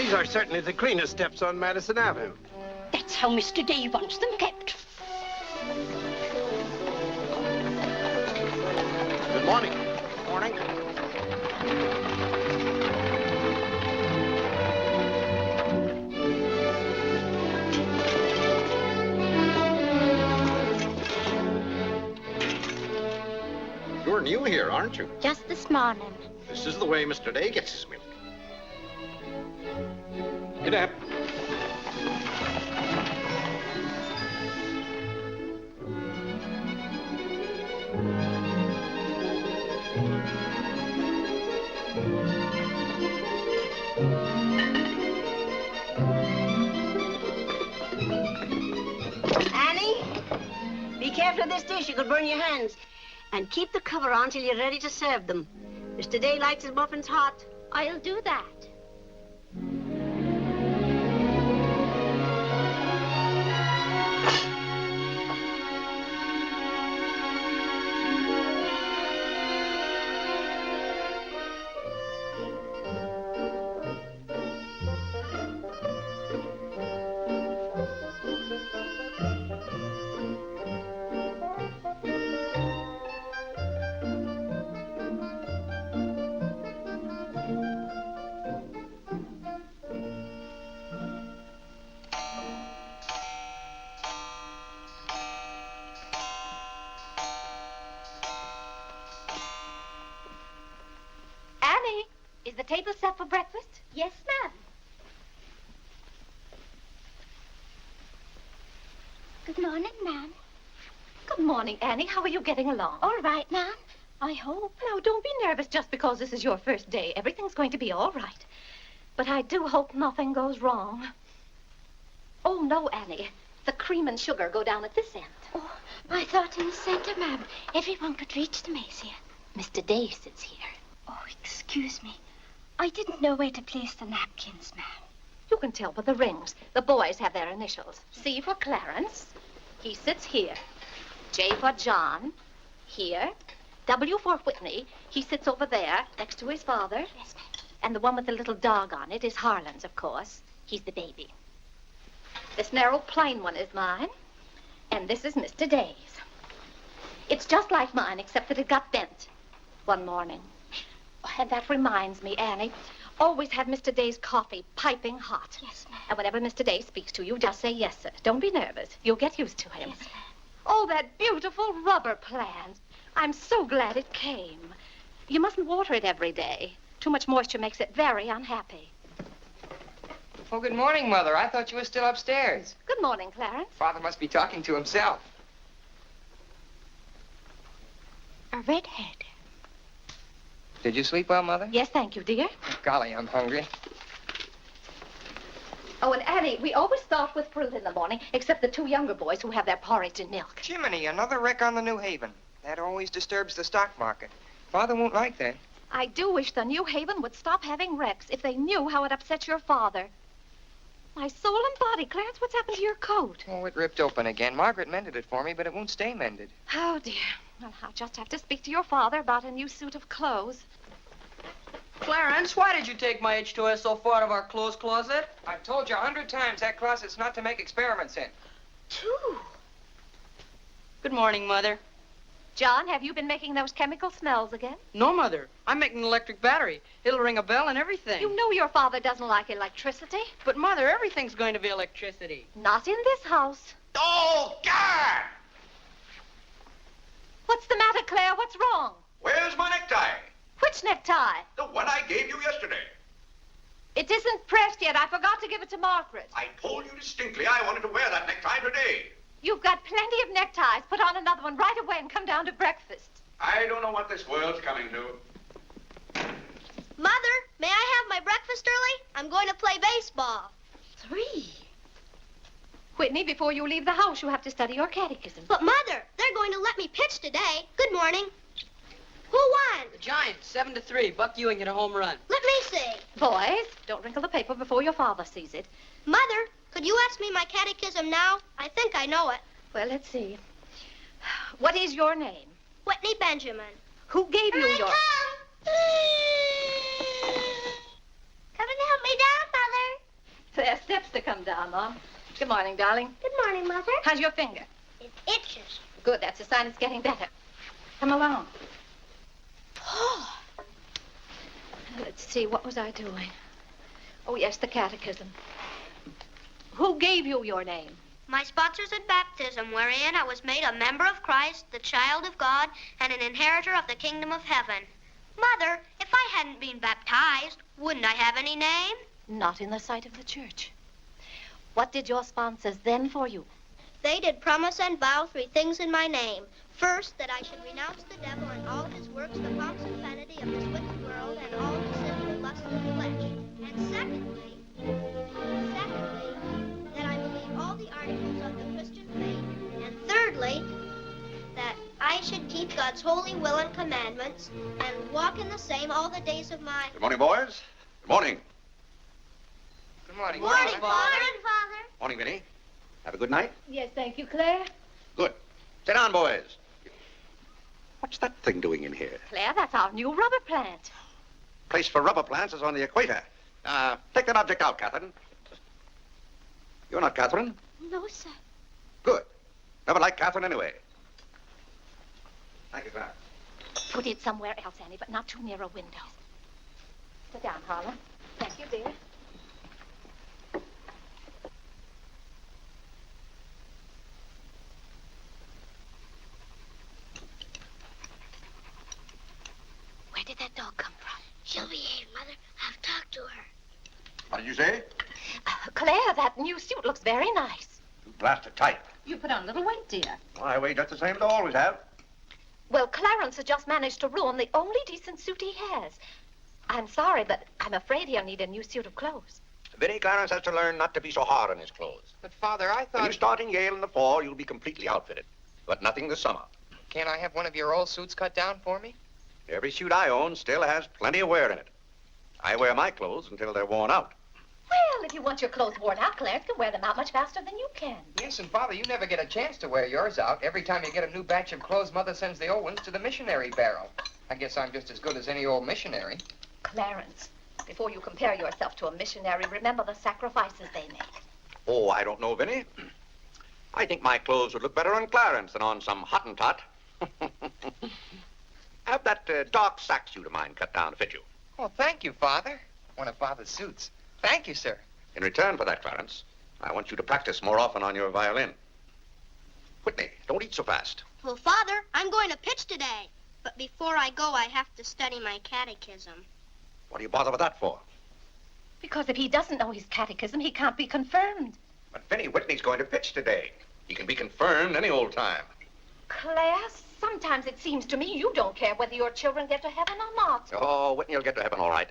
These are certainly the cleanest steps on Madison Avenue. That's how Mr. Day wants them kept. Good morning. Morning. You're new here, aren't you? Just this morning. This is the way Mr. Day gets his milk. Get up. Annie, be careful of this dish. You could burn your hands. And keep the cover on till you're ready to serve them. Mr. Day likes his muffins hot. I'll do that. Annie, is the table set for breakfast? Yes, ma'am. Good morning, ma'am. Good morning, Annie. How are you getting along? All right, ma'am. I hope. Now, don't be nervous just because this is your first day. Everything's going to be all right. But I do hope nothing goes wrong. Oh, no, Annie. The cream and sugar go down at this end. Oh, I thought in the center, ma'am. Everyone could reach them easier. Mr. Day sits here. Oh, excuse me. I didn't know where to place the napkins, ma'am. You can tell by the rings. The boys have their initials. C for Clarence. He sits here. J for John. Here. W for Whitney. He sits over there, next to his father. Yes, ma'am. And the one with the little dog on it is Harlan's, of course. He's the baby. This narrow, plain one is mine. And this is Mr. Day's. It's just like mine, except that it got bent one morning. Oh, and that reminds me, Annie, always have Mr. Day's coffee piping hot. Yes, ma'am. And whenever Mr. Day speaks to you, just say yes, sir. Don't be nervous. You'll get used to him. Yes, ma'am. Oh, that beautiful rubber plant. I'm so glad it came. You mustn't water it every day. Too much moisture makes it very unhappy. Oh, good morning, Mother. I thought you were still upstairs. Good morning, Clarence. Father must be talking to himself. A redhead. Did you sleep well, Mother? Yes, thank you, dear. Golly, I'm hungry. Oh, and Annie, we always start with fruit in the morning, except the two younger boys who have their porridge and milk. Jiminy, another wreck on the New Haven. That always disturbs the stock market. Father won't like that. I do wish the New Haven would stop having wrecks if they knew how it upsets your father. My soul and body, Clarence, what's happened to your coat? Oh, it ripped open again. Margaret mended it for me, but it won't stay mended. Oh, dear. Well, I'll just have to speak to your father about a new suit of clothes. Clarence, why did you take my H2S so far out of our clothes closet? I've told you 100 times that closet's not to make experiments in. Two. Good morning, Mother. John, have you been making those chemical smells again? No, Mother. I'm making an electric battery. It'll ring a bell and everything. You know your father doesn't like electricity. But, Mother, everything's going to be electricity. Not in this house. Oh, God! What's the matter, Claire? What's wrong? Where's my necktie? Which necktie? The one I gave you yesterday. It isn't pressed yet. I forgot to give it to Margaret. I told you distinctly I wanted to wear that necktie today. You've got plenty of neckties. Put on another one right away and come down to breakfast. I don't know what this world's coming to. Mother, may I have my breakfast early? I'm going to play baseball. 3. Whitney, before you leave the house, you have to study your catechism. But, Mother, they're going to let me pitch today. Good morning. Who won? The Giants, 7-3. Buck Ewing hit a home run. Let me see. Boys, don't wrinkle the paper before your father sees it. Mother, could you ask me my catechism now? I think I know it. Well, let's see. What is your name? Whitney Benjamin. Who gave you Here your... I come. Come and help me down, Mother. There are steps to come down, Mom. Good morning, darling. Good morning, Mother. How's your finger? It itches. Good, that's a sign it's getting better. Come along. Oh. Let's see, what was I doing? Oh, yes, the catechism. Who gave you your name? My sponsors at baptism, wherein I was made a member of Christ, the child of God, and an inheritor of the kingdom of heaven. Mother, if I hadn't been baptized, wouldn't I have any name? Not in the sight of the church. What did your sponsors then for you? They did promise and vow 3 things in my name. First, that I should renounce the devil and all his works, the pomps and vanity of this wicked world, and all the sinful lusts of the flesh. And secondly, that I believe all the articles of the Christian faith. And thirdly, that I should keep God's holy will and commandments and walk in the same all the days of my... Good morning, boys. Good morning. Good morning, Morning, Father. Father. Morning, Vinny. Have a good night? Yes, thank you, Claire. Good. Sit down, boys. What's that thing doing in here? Claire, that's our new rubber plant. Place for rubber plants is on the equator. Take that object out, Catherine. You're not Catherine? No, sir. Good. Never liked Catherine anyway. Thank you, Clara. Put it somewhere else, Annie, but not too near a window. Sit down, Harlan. Thank you, dear. Where did that dog come from? She'll behave, Mother. I've talked to her. What did you say? Claire, that new suit looks very nice. You blasted tight. You put on a little weight, dear. I weigh just the same as I always have. Well, Clarence has just managed to ruin the only decent suit he has. I'm sorry, but I'm afraid he'll need a new suit of clothes. Vinny, Clarence has to learn not to be so hard on his clothes. But, Father, I When you thought... start in Yale in the fall, you'll be completely outfitted. But nothing this summer. Can't I have one of your old suits cut down for me? Every suit I own still has plenty of wear in it. I wear my clothes until they're worn out. Well, if you want your clothes worn out, Clarence can wear them out much faster than you can. Yes, and, Father, you never get a chance to wear yours out. Every time you get a new batch of clothes, Mother sends the old ones to the missionary barrel. I guess I'm just as good as any old missionary. Clarence, before you compare yourself to a missionary, remember the sacrifices they make. Oh, I don't know, Vinny. I think my clothes would look better on Clarence than on some Hottentot. Have that dark sack suit of mine cut down to fit you. Oh, thank you, Father. One of Father's suits. Thank you, sir. In return for that, Clarence, I want you to practice more often on your violin. Whitney, don't eat so fast. Well, Father, I'm going to pitch today. But before I go, I have to study my catechism. What do you bother with that for? Because if he doesn't know his catechism, he can't be confirmed. But Vinny, Whitney's going to pitch today. He can be confirmed any old time. Claire, sometimes it seems to me you don't care whether your children get to heaven or not. Oh, Whitney will get to heaven all right.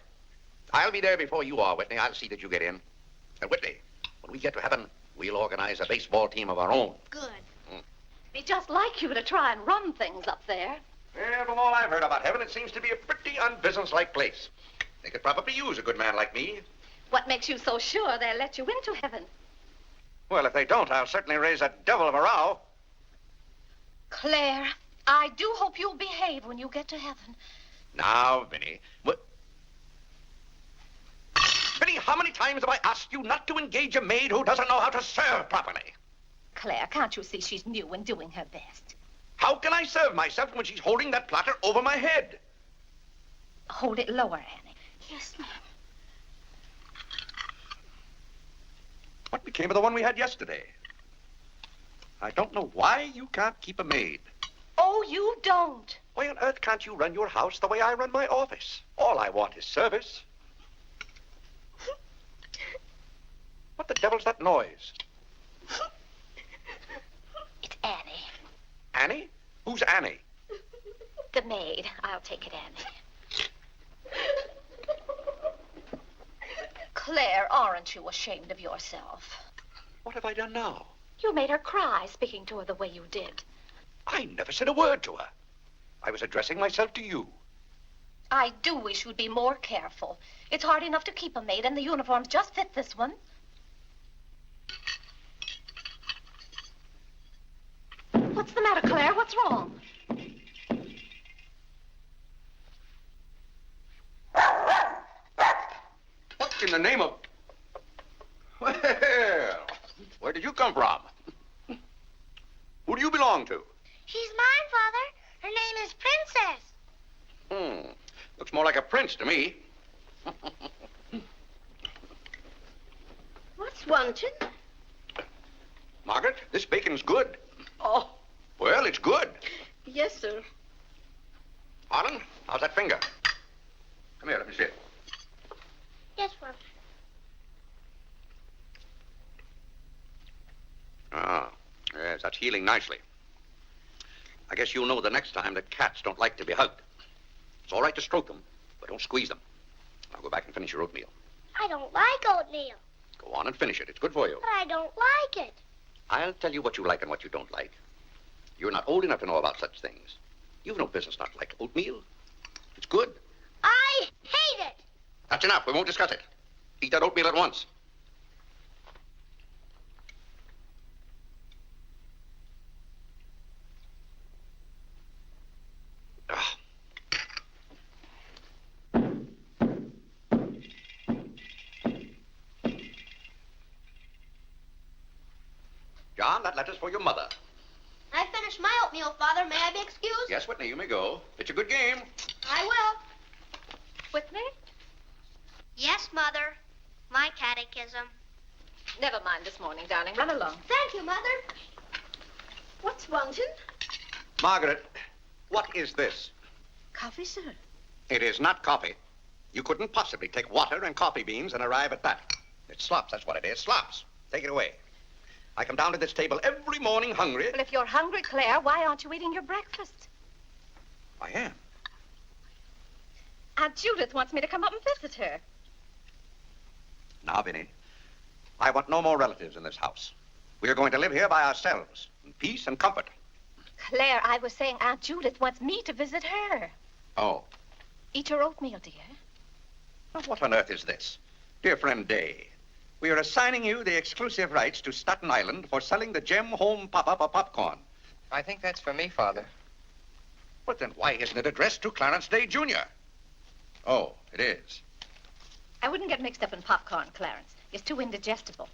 I'll be there before you are, Whitney. I'll see that you get in. And Whitney, when we get to heaven, we'll organize a baseball team of our own. Good. Be just like you to try and run things up there. Well, from all I've heard about heaven, it seems to be a pretty unbusinesslike place. They could probably use a good man like me. What makes you so sure they'll let you into heaven? Well, if they don't, I'll certainly raise a devil of a row. Claire, I do hope you'll behave when you get to heaven. Now, Vinny. Vinny, how many times have I asked you not to engage a maid who doesn't know how to serve properly? Claire, can't you see she's new and doing her best? How can I serve myself when she's holding that platter over my head? Hold it lower, Annie. Yes, ma'am. What became of the one we had yesterday? I don't know why you can't keep a maid. Oh, you don't. Why on earth can't you run your house the way I run my office? All I want is service. What the devil's that noise? It's Annie. Annie? Who's Annie? The maid. I'll take it, Annie. Claire, aren't you ashamed of yourself? What have I done now? You made her cry speaking to her the way you did. I never said a word to her. I was addressing myself to you. I do wish you'd be more careful. It's hard enough to keep a maid, and the uniforms just fit this one. What's the matter, Claire? What's wrong? What in the name of... Well, where did you come from? Who do you belong to? She's mine, Father. Her name is Princess. Looks more like a prince to me. What's wanted? Margaret, this bacon's good. Oh, Well, it's good. yes, sir. Harlan, how's that finger? Come here, let me see it. Yes, Father. Ah, yes, that's healing nicely. I guess you'll know the next time that cats don't like to be hugged. It's all right to stroke them, but don't squeeze them. Now go back and finish your oatmeal. I don't like oatmeal, Go on and finish it. It's good for you. but I don't like it. I'll tell you what you like and what you don't like. You're not old enough to know about such things. You've no business not to like oatmeal. It's good. I hate it. That's enough. We won't discuss it. Eat that oatmeal at once. Ah. John, that letter's for your mother. I finished my oatmeal, Father. May I be excused? Yes, Whitney, you may go. It's a good game. I will. Whitney? Yes, Mother. My catechism. Never mind this morning, darling. Run along. Thank you, Mother. What's wanted? Margaret, what is this? Coffee, sir. It is not coffee. You couldn't possibly take water and coffee beans and arrive at that. It's slops, that's what it is. Slops. Take it away. I come down to this table every morning hungry. Well, if you're hungry, Claire, why aren't you eating your breakfast? I am. Aunt Judith wants me to come up and visit her. Now, Vinny, I want no more relatives in this house. We are going to live here by ourselves, in peace and comfort. Claire, I was saying Aunt Judith wants me to visit her. Oh. Eat your oatmeal, dear. Well, what on earth is this? Dear friend Day, we are assigning you the exclusive rights to Staten Island for selling the Gem Home Pop-Up of popcorn. I think that's for me, Father. But then why isn't it addressed to Clarence Day, Jr.? Oh, it is. I wouldn't get mixed up in popcorn, Clarence. It's too indigestible.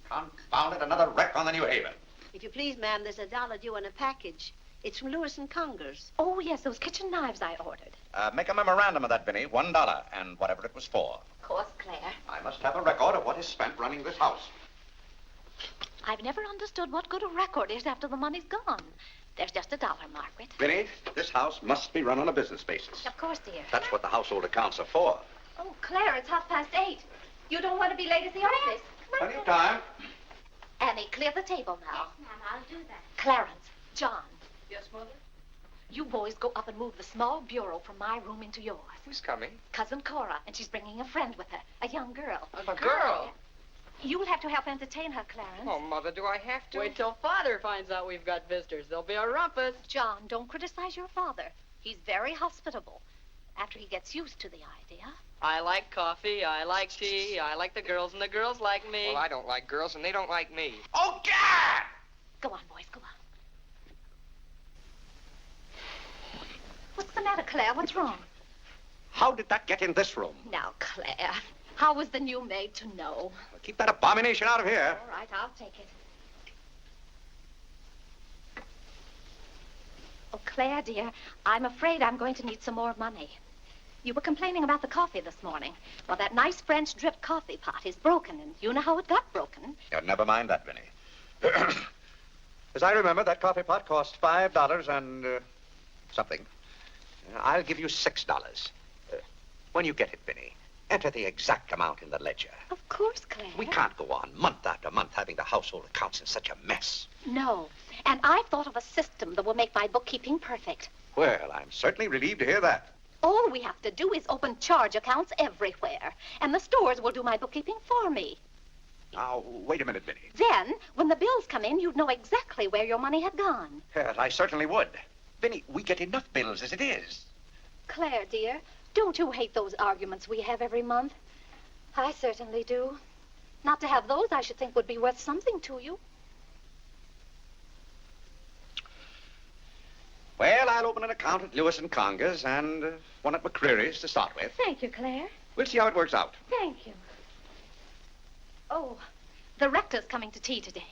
Confound it, another wreck on the New Haven. If you please, ma'am, there's $1 due on a package. It's from Lewis and Conger's. Oh, yes, those kitchen knives I ordered. Make a memorandum of that, Vinny. $1 and whatever it was for. Of course, Claire. I must have a record of what is spent running this house. I've never understood what good a record is after the money's gone. There's just $1, Margaret. Vinny, this house must be run on a business basis. Of course, dear. That's what the household accounts are for. Oh, Claire, it's 8:30. You don't want to be late at the office. Plenty of time. Annie, clear the table now. Yes, ma'am, I'll do that. Clarence, John, Yes, Mother? you boys go up and move the small bureau from my room into yours. Who's coming? Cousin Cora, and she's bringing a friend with her, a young girl. A girl? You'll have to help entertain her, Clarence. Oh, Mother, do I have to? Wait till Father finds out we've got visitors. There'll be a rumpus. John, don't criticize your father. He's very hospitable. After he gets used to the idea. I like coffee, I like tea, I like the girls, and the girls like me. Well, I don't like girls, and they don't like me. Oh, God! Go on, boys, go on. What's the matter, Claire? What's wrong? How did that get in this room? Now, Claire, how was the new maid to know? Well, keep that abomination out of here. All right, I'll take it. Oh, Claire, dear, I'm afraid I'm going to need some more money. You were complaining about the coffee this morning. Well, that nice French drip coffee pot is broken, and you know how it got broken. Never mind that, Vinny. As I remember, that coffee pot cost $5 and something. I'll give you $6. When you get it, Vinny, enter the exact amount in the ledger. Of course, Claire. We can't go on month after month having the household accounts in such a mess. No, and I've thought of a system that will make my bookkeeping perfect. Well, I'm certainly relieved to hear that. All we have to do is open charge accounts everywhere, and the stores will do my bookkeeping for me. Now, wait a minute, Vinny. Then, when the bills come in, you'd know exactly where your money had gone. Yes, I certainly would. Vinny, we get enough bills as it is. Claire, dear, don't you hate those arguments we have every month? I certainly do. Not to have those, I should think, would be worth something to you. Well, I'll open an account at Lewis and Conger's and one at McCreary's to start with. Thank you, Claire. We'll see how it works out. Thank you. Oh, the rector's coming to tea today.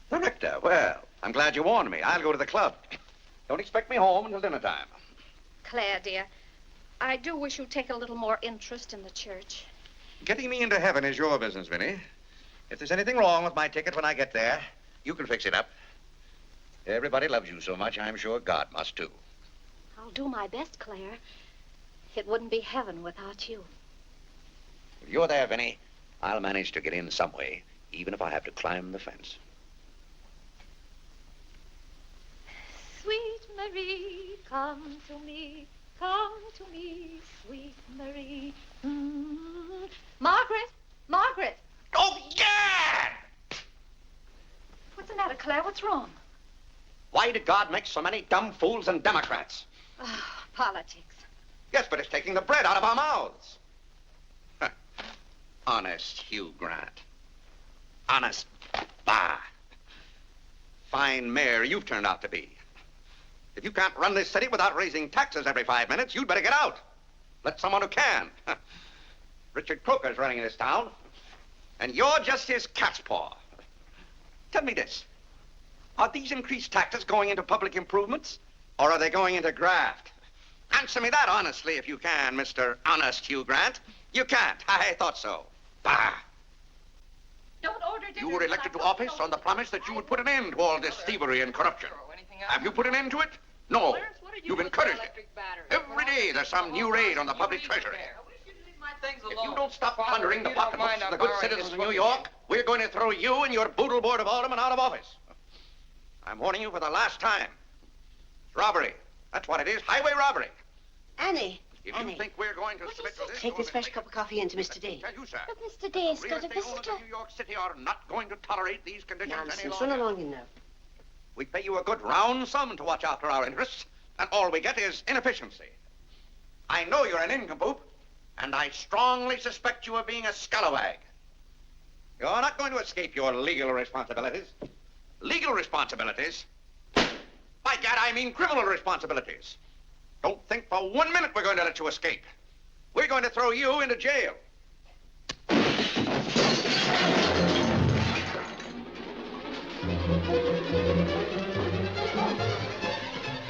The rector? Well, I'm glad you warned me. I'll go to the club. Don't expect me home until dinner time. Claire, dear, I do wish you'd take a little more interest in the church. Getting me into heaven is your business, Vinny. If there's anything wrong with my ticket when I get there, you can fix it up. Everybody loves you so much, I'm sure God must too. I'll do my best, Claire. It wouldn't be heaven without you. If you're there, Vinny, I'll manage to get in some way, even if I have to climb the fence. Sweet Marie, come to me, sweet Marie. Margaret, Margaret. Oh, Gad! What's the matter, Claire? What's wrong? Why did God make so many dumb fools and Democrats? Oh, politics. Yes, but it's taking the bread out of our mouths. Huh. Honest Hugh Grant. Honest, bah. Fine mayor you've turned out to be. If you can't run this city without raising taxes every 5 minutes, you'd better get out. Let someone who can. Richard Croker's running this town, and you're just his cat's paw. Tell me this. Are these increased taxes going into public improvements, or are they going into graft? Answer me that honestly if you can, Mr. Honest Hugh Grant. You can't. I thought so. Bah! Don't order dinner. You were elected to office on the promise that you would put an end to all this thievery and corruption. Have you put an end to it? No. You've encouraged it. Every day there's some new raid on the public treasury. If you don't stop plundering the pocketbooks of the good citizens of New York, we're going to throw you and your boodle board of aldermen out of office. I'm warning you for the last time. It's robbery. That's what it is. Highway robbery. Annie. If you think we're going to submit to this... Take this fresh cup of coffee in to Mr. Day. Tell you, sir. But Mr. Day's Real got a estate owners visitor. of New York City are not going to tolerate these conditions any Nonsense. longer. Run along in now. We pay you a good round sum to watch after our interests, and all we get is inefficiency. I know you're an nincompoop, and I strongly suspect you of being a scalawag. You're not going to escape your legal responsibilities. Legal responsibilities? By gad, I mean criminal responsibilities. Don't think for 1 minute we're going to let you escape. We're going to throw you into jail.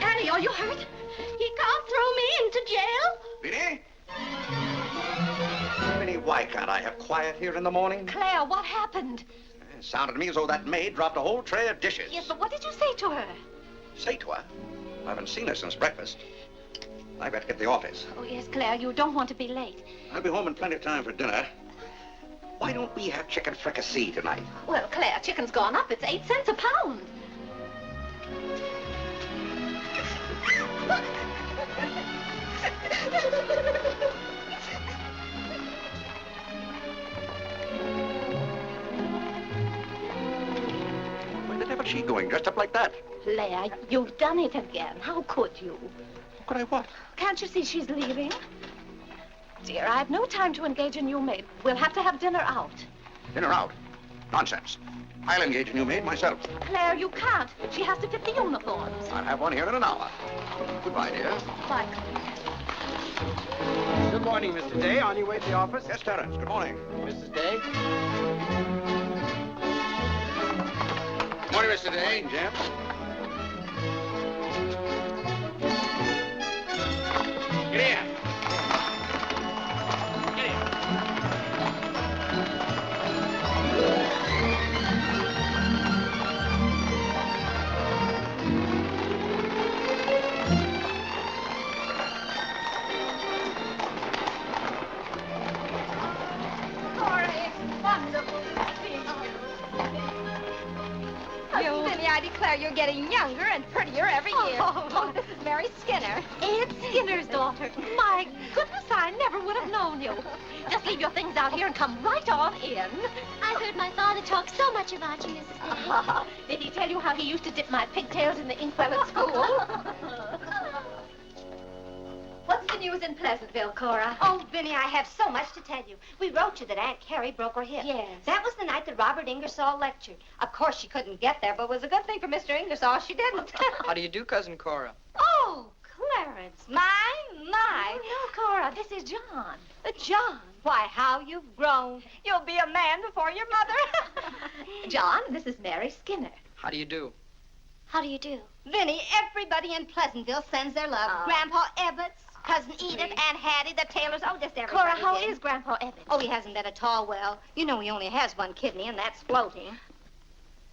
Annie, are you hurt? He can't throw me into jail. Vinny? Vinny, why can't I have quiet here in the morning? Claire, what happened? It sounded to me as though that maid dropped a whole tray of dishes. Yes, but what did you say to her? Say to her? I haven't seen her since breakfast. I better get to the office. Oh, yes, Claire, you don't want to be late. I'll be home in plenty of time for dinner. Why don't we have chicken fricassee tonight? Well, Claire, chicken's gone up. It's 8 cents a pound. Where the devil's she going, dressed up like that? Claire, you've done it again. How could you? Could I what? Can't you see she's leaving? Dear, I've no time to engage a new maid. We'll have to have dinner out. Dinner out? Nonsense. I'll engage a new maid myself. Claire, you can't. She has to fit the uniforms. I'll have one here in an hour. Goodbye, dear. Bye, Claire. Good morning, Mr. Day. On your way to the office? Yes, Terence. Good morning. Mrs. Day? Good morning, Mr. Day. Jim. Get here. Get here. Oh, Vinny, I declare you're getting younger and prettier every year. Oh, this is Mary Skinner. Aunt Skinner's daughter. My goodness, I never would have known you. Just leave your things out here and come right on in. I heard my father talk so much about you, Mrs. Day. Did he tell you how he used to dip my pigtails in the inkwell at school? What's the news in Pleasantville, Cora? Oh, Vinny, I have so much to tell you. We wrote you that Aunt Carrie broke her hip. Yes. That was the night that Robert Ingersoll lectured. Of course, she couldn't get there, but it was a good thing for Mr. Ingersoll she didn't. How do you do, Cousin Cora? Oh, Clarence, my. No, Cora, this is John. John. Why, how you've grown. You'll be a man before your mother. John, this is Mary Skinner. How do you do? How do you do? Vinny, everybody in Pleasantville sends their love. Oh. Grandpa Ebbets, Cousin Edith, Aunt Hattie, the Taylors, oh, just everybody. Cora, how did. is Grandpa Ebbets? Oh, he hasn't been at all well. You know he only has one kidney, and that's floating.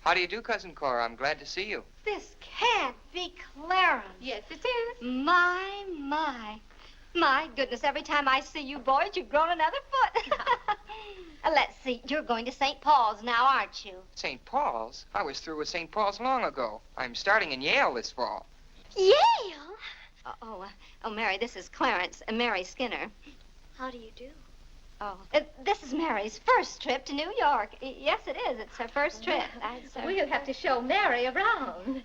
How do you do, Cousin Cora? I'm glad to see you. This can't be Clarence. Yes, it is. My. My goodness, every time I see you boys, you've grown another foot. Let's see, you're going to St. Paul's now, aren't you? St. Paul's? I was through with St. Paul's long ago. I'm starting in Yale this fall. Yale? Oh, Mary, this is Clarence, Mary Skinner. How do you do? Oh, this is Mary's first trip to New York. Yes, it is. It's her first trip. We'll have to show Mary around.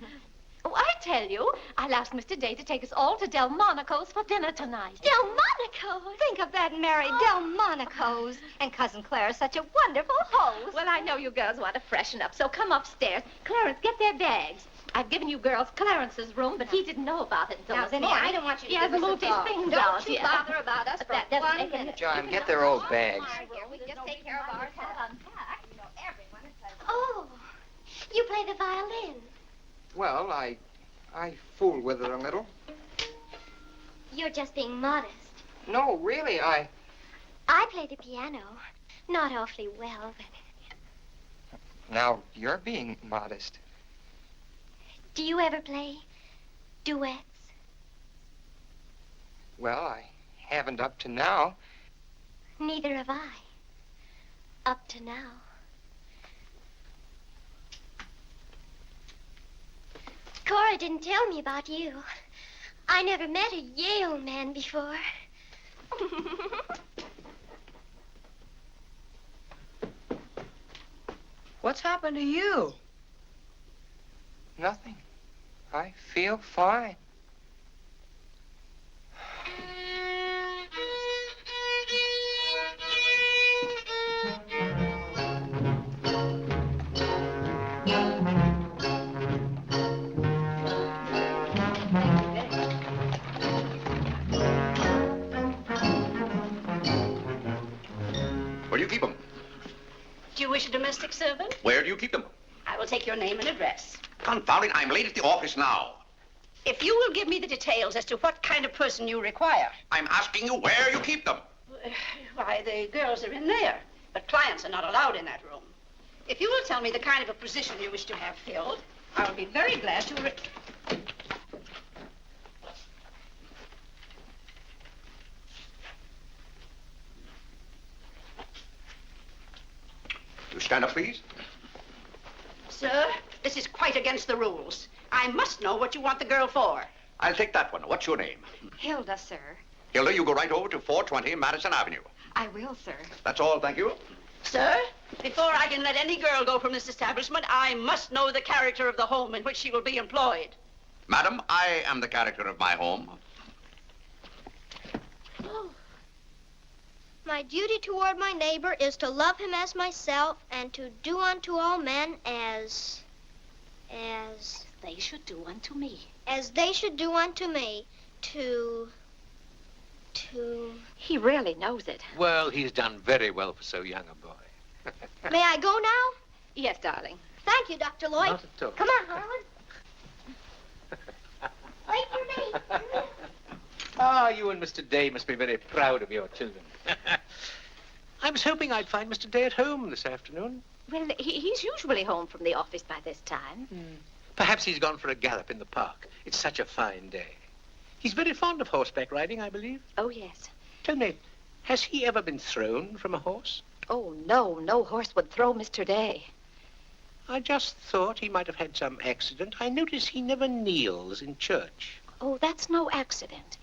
Oh, I tell you, I'll ask Mr. Day to take us all to Delmonico's for dinner tonight. Delmonico's? Think of that, Mary, Delmonico's. And Cousin Clara's such a wonderful host. Well, I know you girls want to freshen up, so come upstairs. Clarence, get their bags. I've given you girls Clarence's room, but he didn't know about it until Now, this Vinny, morning. I don't want you to He give hasn't us a moved his thought. things Don't out you yet. bother about us But for that doesn't 1 make any minute. John, get their old bags. We can just take care of ourselves. Oh, you play the violin. Well, I fool with it a little. You're just being modest. No, really, I play the piano. Not awfully well, but... Now, you're being modest. Do you ever play duets? Well, I haven't up to now. Neither have I. Up to now. Cora didn't tell me about you. I never met a Yale man before. What's happened to you? Nothing. I feel fine. Where do you keep them? Do you wish a domestic servant? Where do you keep them? I will take your name and address. Confound it, I'm late at the office now. If you will give me the details as to what kind of person you require. I'm asking you where you keep them. Why, the girls are in there, but clients are not allowed in that room. If you will tell me the kind of a position you wish to have filled, I will be very glad to... You stand up, please. Sir, this is quite against the rules. I must know what you want the girl for. I'll take that one. What's your name? Hilda, sir. Hilda, you go right over to 420 Madison Avenue. I will, sir. That's all, thank you. Sir, before I can let any girl go from this establishment, I must know the character of the home in which she will be employed. Madam, I am the character of my home. My duty toward my neighbor is to love him as myself and to do unto all men as They should do unto me. they should do unto me. To... He really knows it. Well, he's done very well for so young a boy. May I go now? Yes, darling. Thank you, Dr. Lloyd. Not at all. Come on, Harlan. Wait for me. Ah, you and Mr. Day must be very proud of your children. I was hoping I'd find Mr. Day at home this afternoon. Well, he's usually home from the office by this time. Perhaps he's gone for a gallop in the park. It's such a fine day. He's very fond of horseback riding, I believe. Oh, yes. Tell me, has he ever been thrown from a horse? Oh, no horse would throw Mr. Day. I just thought he might have had some accident. I notice he never kneels in church. Oh, that's no accident.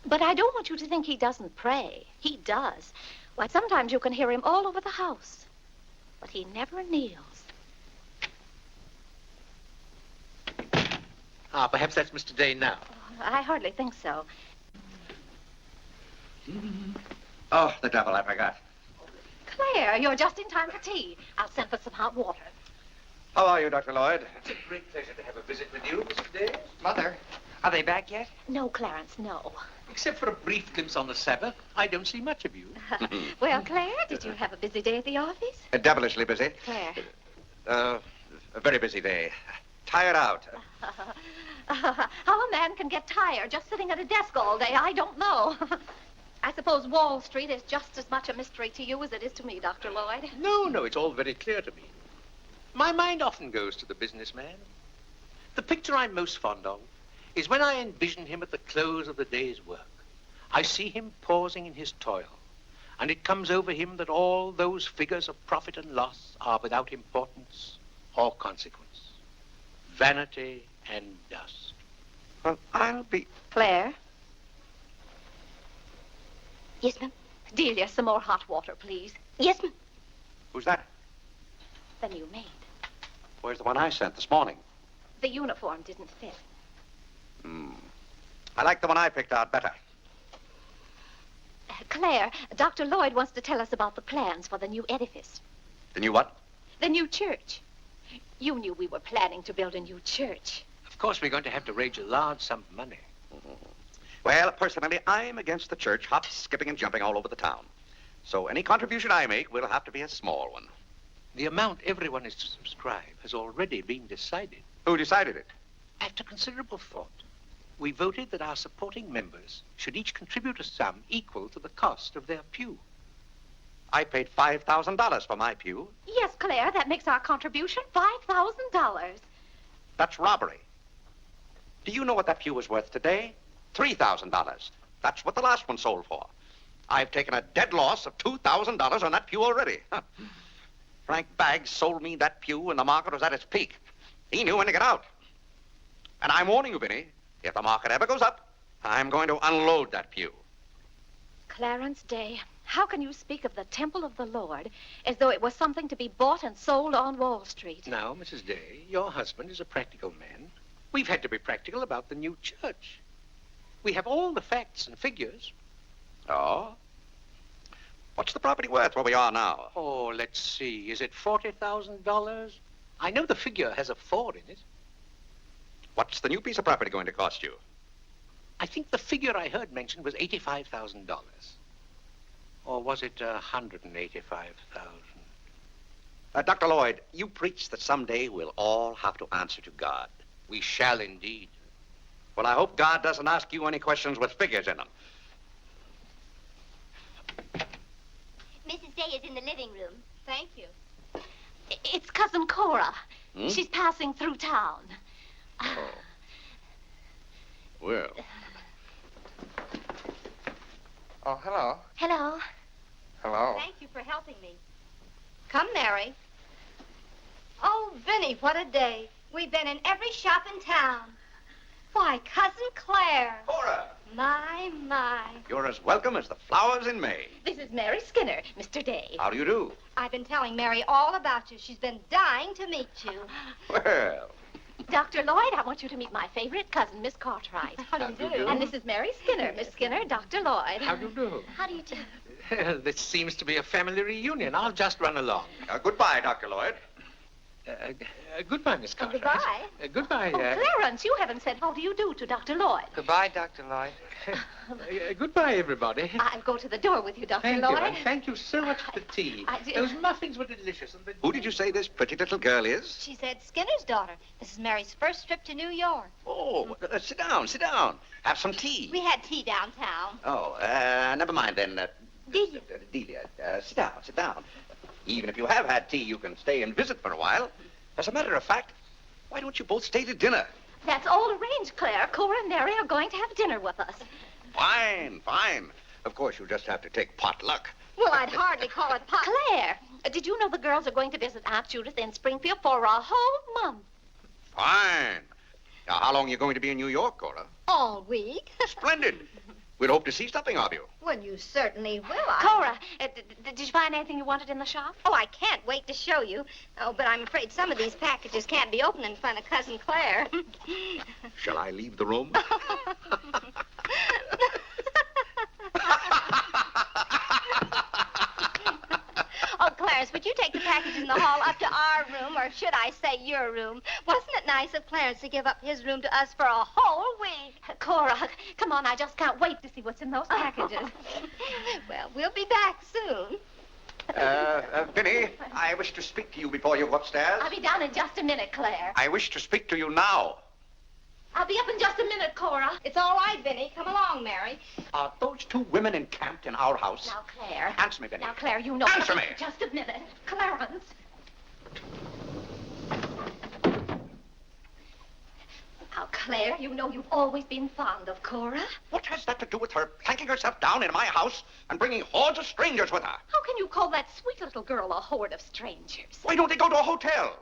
But I don't want you to think he doesn't pray. He does. Why, sometimes you can hear him all over the house. But he never kneels. Ah, perhaps that's Mr. Day now. I hardly think so. Oh, the devil, I forgot. Claire, you're just in time for tea. I'll send for some hot water. How are you, Dr. Lloyd? It's a great pleasure to have a visit with you, Mr. Day. Mother, Are they back yet? No, Clarence, no. Except for a brief glimpse on the Sabbath, I don't see much of you. Well, Claire, did you have a busy day at the office? Devilishly busy. Claire. A very busy day. Tired out. How a man can get tired just sitting at a desk all day, I don't know. I suppose Wall Street is just as much a mystery to you as it is to me, Dr. Lloyd. No, it's all very clear to me. My mind often goes to the businessman. The picture I'm most fond of is when I envision him at the close of the day's work. I see him pausing in his toil, and it comes over him that all those figures of profit and loss are without importance or consequence. Vanity and dust. Well, I'll be... Claire? Yes, ma'am. Delia, some more hot water, please. Yes, ma'am. Who's that? The new maid. Where's the one I sent this morning? The uniform didn't fit. I like the one I picked out better. Claire, Dr. Lloyd wants to tell us about the plans for the new edifice. The new what? The new church. You knew we were planning to build a new church. Of course, we're going to have to raise a large sum of money. Well, personally, I'm against the church hopping, skipping, and jumping all over the town. So any contribution I make will have to be a small one. The amount everyone is to subscribe has already been decided. Who decided it? After considerable thought, we voted that our supporting members should each contribute a sum equal to the cost of their pew. I paid $5,000 for my pew. Yes, Claire, that makes our contribution $5,000. That's robbery. Do you know what that pew was worth today? $3,000. That's what the last one sold for. I've taken a dead loss of $2,000 on that pew already. Frank Baggs sold me that pew when the market was at its peak. He knew when to get out. And I'm warning you, Vinny, if the market ever goes up, I'm going to unload that pew. Clarence Day, how can you speak of the temple of the Lord as though it was something to be bought and sold on Wall Street? Now, Mrs. Day, your husband is a practical man. We've had to be practical about the new church. We have all the facts and figures. Oh? What's the property worth where we are now? Oh, let's see. Is it $40,000? I know the figure has a 4 in it. What's the new piece of property going to cost you? I think the figure I heard mentioned was $85,000. Or was it $185,000? Dr. Lloyd, you preach that someday we'll all have to answer to God. We shall indeed. Well, I hope God doesn't ask you any questions with figures in them. Mrs. Day is in the living room. Thank you. It's Cousin Cora. Hmm? She's passing through town. Oh. Well. Oh, hello. Hello. Hello. Thank you for helping me. Come, Mary. Oh, Vinny, what a day. We've been in every shop in town. Why, Cousin Claire. Cora! My. You're as welcome as the flowers in May. This is Mary Skinner, Mr. Day. How do you do? I've been telling Mary all about you. She's been dying to meet you. Well, Dr. Lloyd, I want you to meet my favorite cousin, Miss Cartwright. How do you do? And this is Mary Skinner. Miss Skinner, Dr. Lloyd. How do you do? How do you do? This seems to be a family reunion. I'll just run along. goodbye, Dr. Lloyd. Goodbye, Miss Cartwright. goodbye. Goodbye. Oh, Clarence, you haven't said how do you do to Dr. Lloyd. Goodbye, Dr. Lloyd. Goodbye, everybody. I'll go to the door with you, Dr. Thank you, Lloyd. and thank you so much for the tea. Those muffins were delicious. And the... Who did you say this pretty little girl is? She said Skinner's daughter. This is Mary's first trip to New York. Oh, sit down, sit down. Have some tea. We had tea downtown. Oh, never mind then. Delia. Delia, sit down, sit down. Even if you have had tea, you can stay and visit for a while. As a matter of fact, why don't you both stay to dinner? That's all arranged, Claire. Cora and Mary are going to have dinner with us. Fine, fine. Of course, you'll just have to take potluck. Well, I'd hardly call it pot. Claire, did you know the girls are going to visit Aunt Judith in Springfield for a whole month? Fine. Now, how long are you going to be in New York, Cora? All week. Splendid. We'd hope to see something of you. Well, you certainly will. Cora, did you find anything you wanted in the shop? Oh, I can't wait to show you. Oh, but I'm afraid some of these packages can't be opened in front of Cousin Claire. Shall I leave the room? Oh, Clarence, would you take the package in the hall up to our room, or should I say your room? Wasn't it nice of Clarence to give up his room to us for a whole week. Cora, come on, I just can't wait to see what's in those packages. Well, we'll be back soon. Vinny, I wish to speak to you before you go upstairs. I'll be down in just a minute, Claire. I wish to speak to you now. I'll be up in just a minute, Cora. It's all right, Vinny. Come along, Mary. Are those two women encamped in our house? Now, Claire. Answer me, Vinny. Now, Claire, you know... Answer me! Just a minute. Clarence. Now, Claire, you know you've always been fond of Cora. What has that to do with her planking herself down in my house and bringing hordes of strangers with her? How can you call that sweet little girl a horde of strangers? Why don't they go to a hotel?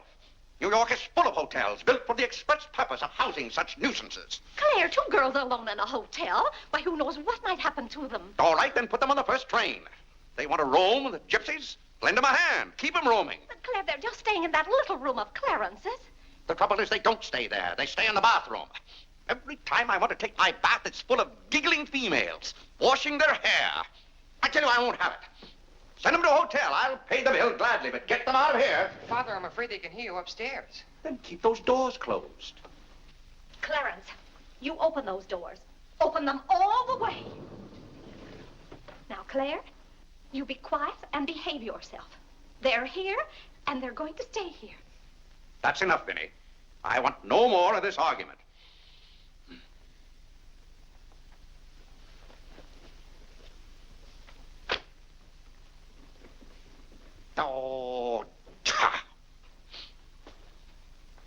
New York is full of hotels built for the express purpose of housing such nuisances. Claire, two girls alone in a hotel? Why, who knows what might happen to them? All right, then put them on the first train. They want to roam with the gypsies? Lend them a hand. Keep them roaming. But, Claire, they're just staying in that little room of Clarence's. The trouble is they don't stay there. They stay in the bathroom. Every time I want to take my bath, it's full of giggling females, washing their hair. I tell you, I won't have it. Send them to a hotel. I'll pay the bill gladly, but get them out of here. Father, I'm afraid they can hear you upstairs. Then keep those doors closed. Clarence, you open those doors. Open them all the way. Now, Claire, you be quiet and behave yourself. They're here, and they're going to stay here. That's enough, Vinny. I want no more of this argument. Oh,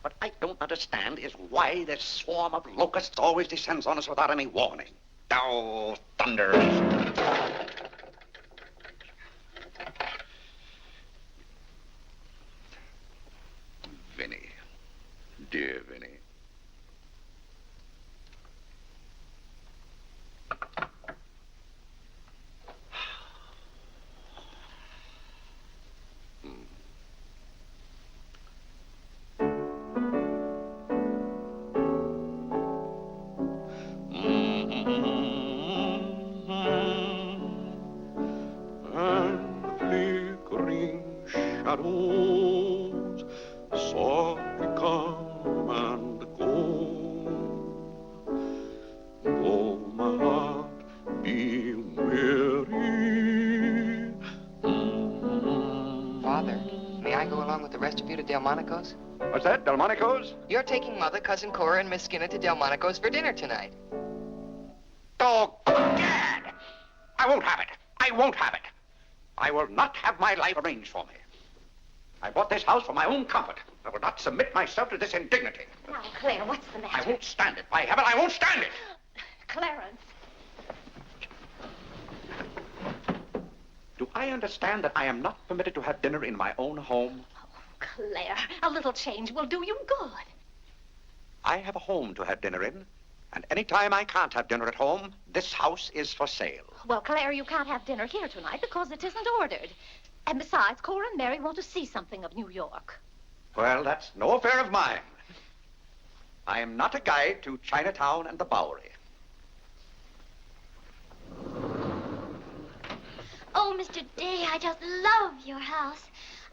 what I don't understand is why this swarm of locusts always descends on us without any warning. Oh, thunder. Vinny. Dear Vinny. Shadows softly come and go. Oh, my heart, be weary. Father, may I go along with the rest of you to Delmonico's? What's that, Delmonico's? You're taking Mother, Cousin Cora, and Miss Skinner to Delmonico's for dinner tonight. Oh, Gad! I won't have it. I won't have it. I will not have my life arranged for me. I bought this house for my own comfort. I will not submit myself to this indignity. Now, Claire, what's the matter? I won't stand it. By heaven, I won't stand it. Clarence. Do I understand that I am not permitted to have dinner in my own home? Oh, Claire, a little change will do you good. I have a home to have dinner in, and any time I can't have dinner at home, this house is for sale. Well, Claire, you can't have dinner here tonight because it isn't ordered. And besides, Cora and Mary want to see something of New York. Well, that's no affair of mine. I am not a guide to Chinatown and the Bowery. Oh, Mr. Day, I just love your house.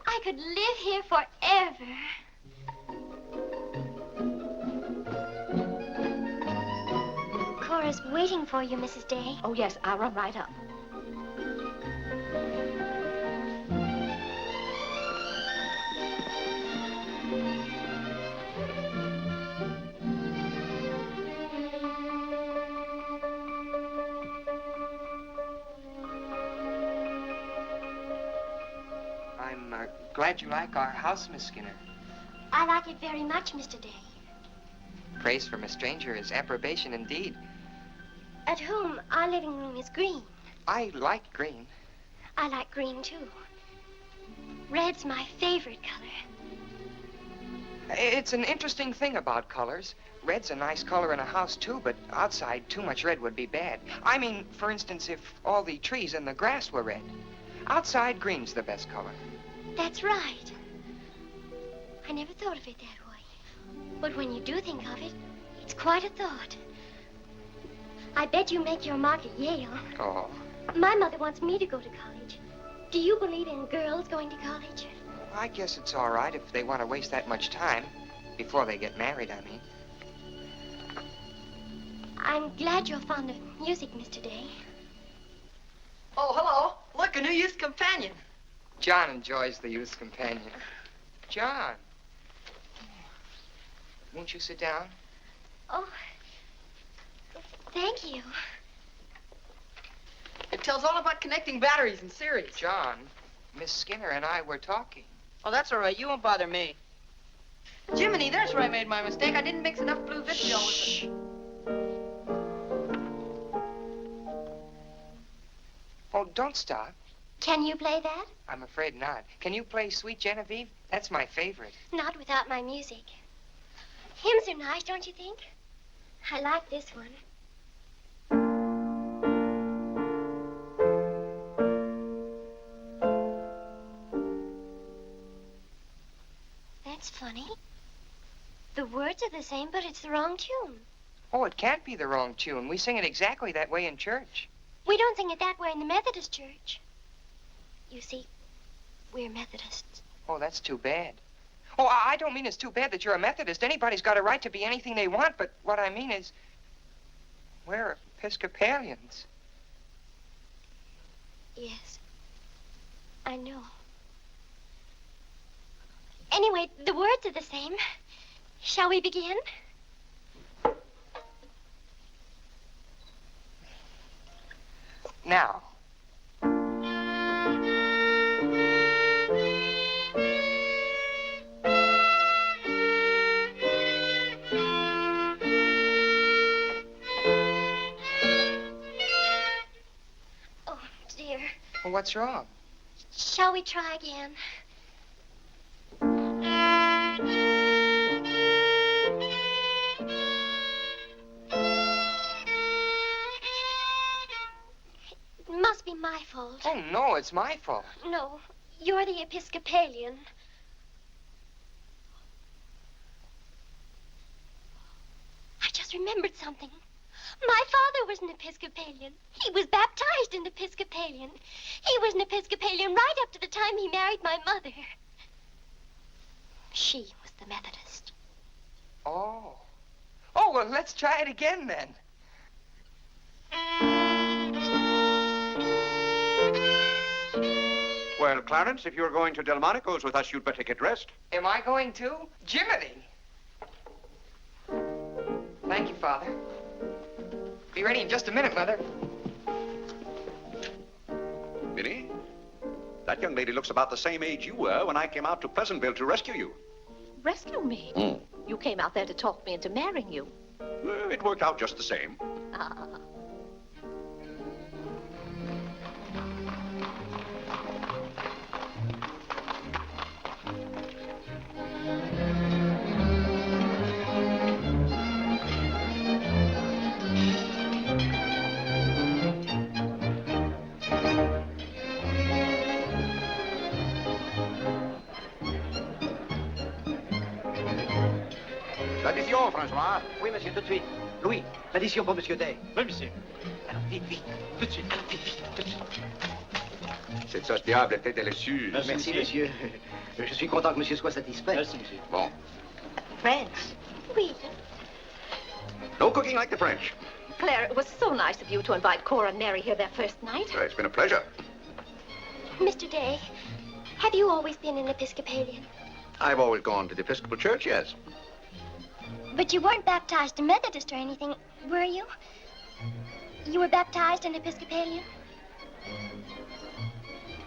I could live here forever. Cora's waiting for you, Mrs. Day. Oh, yes, I'll run right up. I'm glad you like our house, Miss Skinner. I like it very much, Mr. Day. Praise from a stranger is approbation indeed. At home, our living room is green. I like green. I like green, too. Red's my favorite color. It's an interesting thing about colors. Red's a nice color in a house, too, but outside, too much red would be bad. I mean, for instance, if all the trees and the grass were red. Outside, green's the best color. That's right. I never thought of it that way. But when you do think of it, it's quite a thought. I bet you make your mark at Yale. Oh. My mother wants me to go to college. Do you believe in girls going to college? I guess it's all right if they want to waste that much time. Before they get married, I mean. I'm glad you're fond of music, Mr. Day. Oh, hello. Look, a new youth companion. John enjoys the youth's companion. John. Won't you sit down? Oh, thank you. It tells all about connecting batteries in series. John, Miss Skinner and I were talking. Oh, that's all right. You won't bother me. Jiminy, there's where I made my mistake. I didn't mix enough blue vitriol with it. Oh, don't stop. Can you play that? I'm afraid not. Can you play Sweet Genevieve? That's my favorite. Not without my music. Hymns are nice, don't you think? I like this one. That's funny. The words are the same, but it's the wrong tune. Oh, it can't be the wrong tune. We sing it exactly that way in church. We don't sing it that way in the Methodist church. You see, we're Methodists. Oh, that's too bad. Oh, I don't mean it's too bad that you're a Methodist. Anybody's got a right to be anything they want, but what I mean is, we're Episcopalians. Yes, I know. Anyway, the words are the same. Shall we begin? Now. Oh, dear. Well, what's wrong? Shall we try again? It must be my fault. Oh, no, it's my fault. No, you're the Episcopalian. I just remembered something. My father was an Episcopalian. He was baptized an Episcopalian. He was an Episcopalian right up to the time he married my mother. She was the Methodist. Oh. Oh, well, let's try it again then. Well, Clarence, if you're going to Delmonico's with us, you'd better get dressed. Am I going to? Jiminy! Thank you, Father. Be ready in just a minute, Mother. Minnie, that young lady looks about the same age you were when I came out to Pleasantville to rescue you. Rescue me? Mm. You came out there to talk me into marrying you. It worked out just the same. Ah. L'addition, François. Oui, monsieur, tout de suite. Louis, l'addition pour monsieur Day. Oui, monsieur. Alors, vite, vite, tout de suite. Alors, vite, vite, tout de suite. Cette sauce diable était délicieuse. Merci, monsieur. Je suis content que monsieur soit satisfait. Merci, monsieur. Bon. France. Oui. No cooking like the French. Claire, it was so nice of you to invite Cora and Mary here their first night. It's been a pleasure. Mr. Day, have you always been an Episcopalian? I've always gone to the Episcopal Church, yes. But you weren't baptized a Methodist or anything, were you? You were baptized an Episcopalian?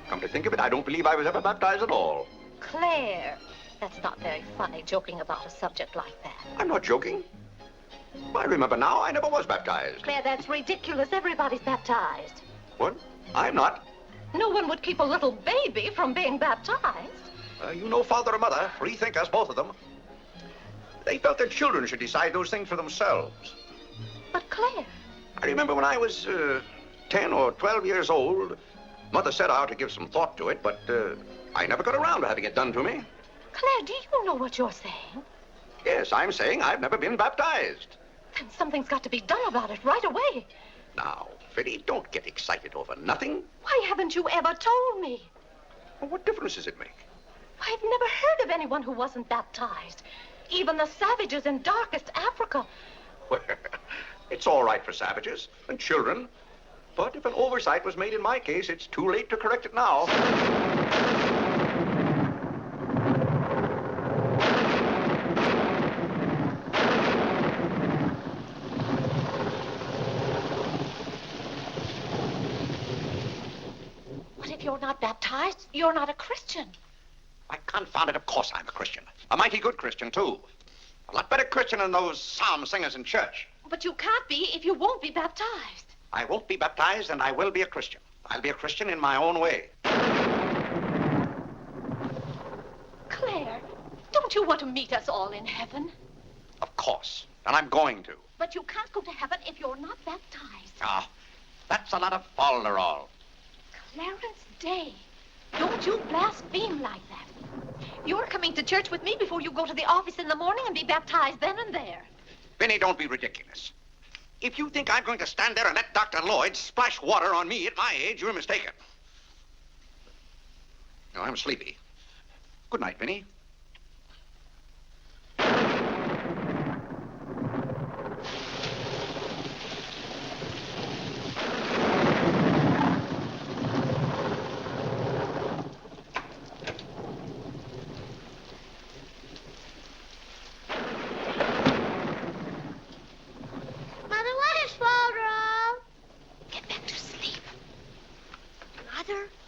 Come to think of it, I don't believe I was ever baptized at all. Claire, that's not very funny, joking about a subject like that. I'm not joking. I remember now, I never was baptized. Claire, that's ridiculous. Everybody's baptized. What? I'm not. No one would keep a little baby from being baptized. You know father or mother, free thinkers, both of them. They felt their children should decide those things for themselves. But Claire... I remember when I was 10 or 12 years old, Mother said I ought to give some thought to it, but I never got around to having it done to me. Claire, do you know what you're saying? Yes, I'm saying I've never been baptized. Then something's got to be done about it right away. Now, Fiddy, don't get excited over nothing. Why haven't you ever told me? Well, what difference does it make? I've never heard of anyone who wasn't baptized. Even the savages in darkest Africa. Well, it's all right for savages and children. But if an oversight was made in my case, it's too late to correct it now. What if you're not baptized? You're not a Christian. Why, confound it, of course I'm a Christian. A mighty good Christian, too. A lot better Christian than those psalm singers in church. But you can't be if you won't be baptized. I won't be baptized, and I will be a Christian. I'll be a Christian in my own way. Claire, don't you want to meet us all in heaven? Of course. And I'm going to. But you can't go to heaven if you're not baptized. Ah, that's a lot of falderall. Clarence Day, don't you blaspheme like that. You're coming to church with me before you go to the office in the morning and be baptized then and there. Vinny, don't be ridiculous. If you think I'm going to stand there and let Dr. Lloyd splash water on me at my age, you're mistaken. No, I'm sleepy. Good night, Vinny.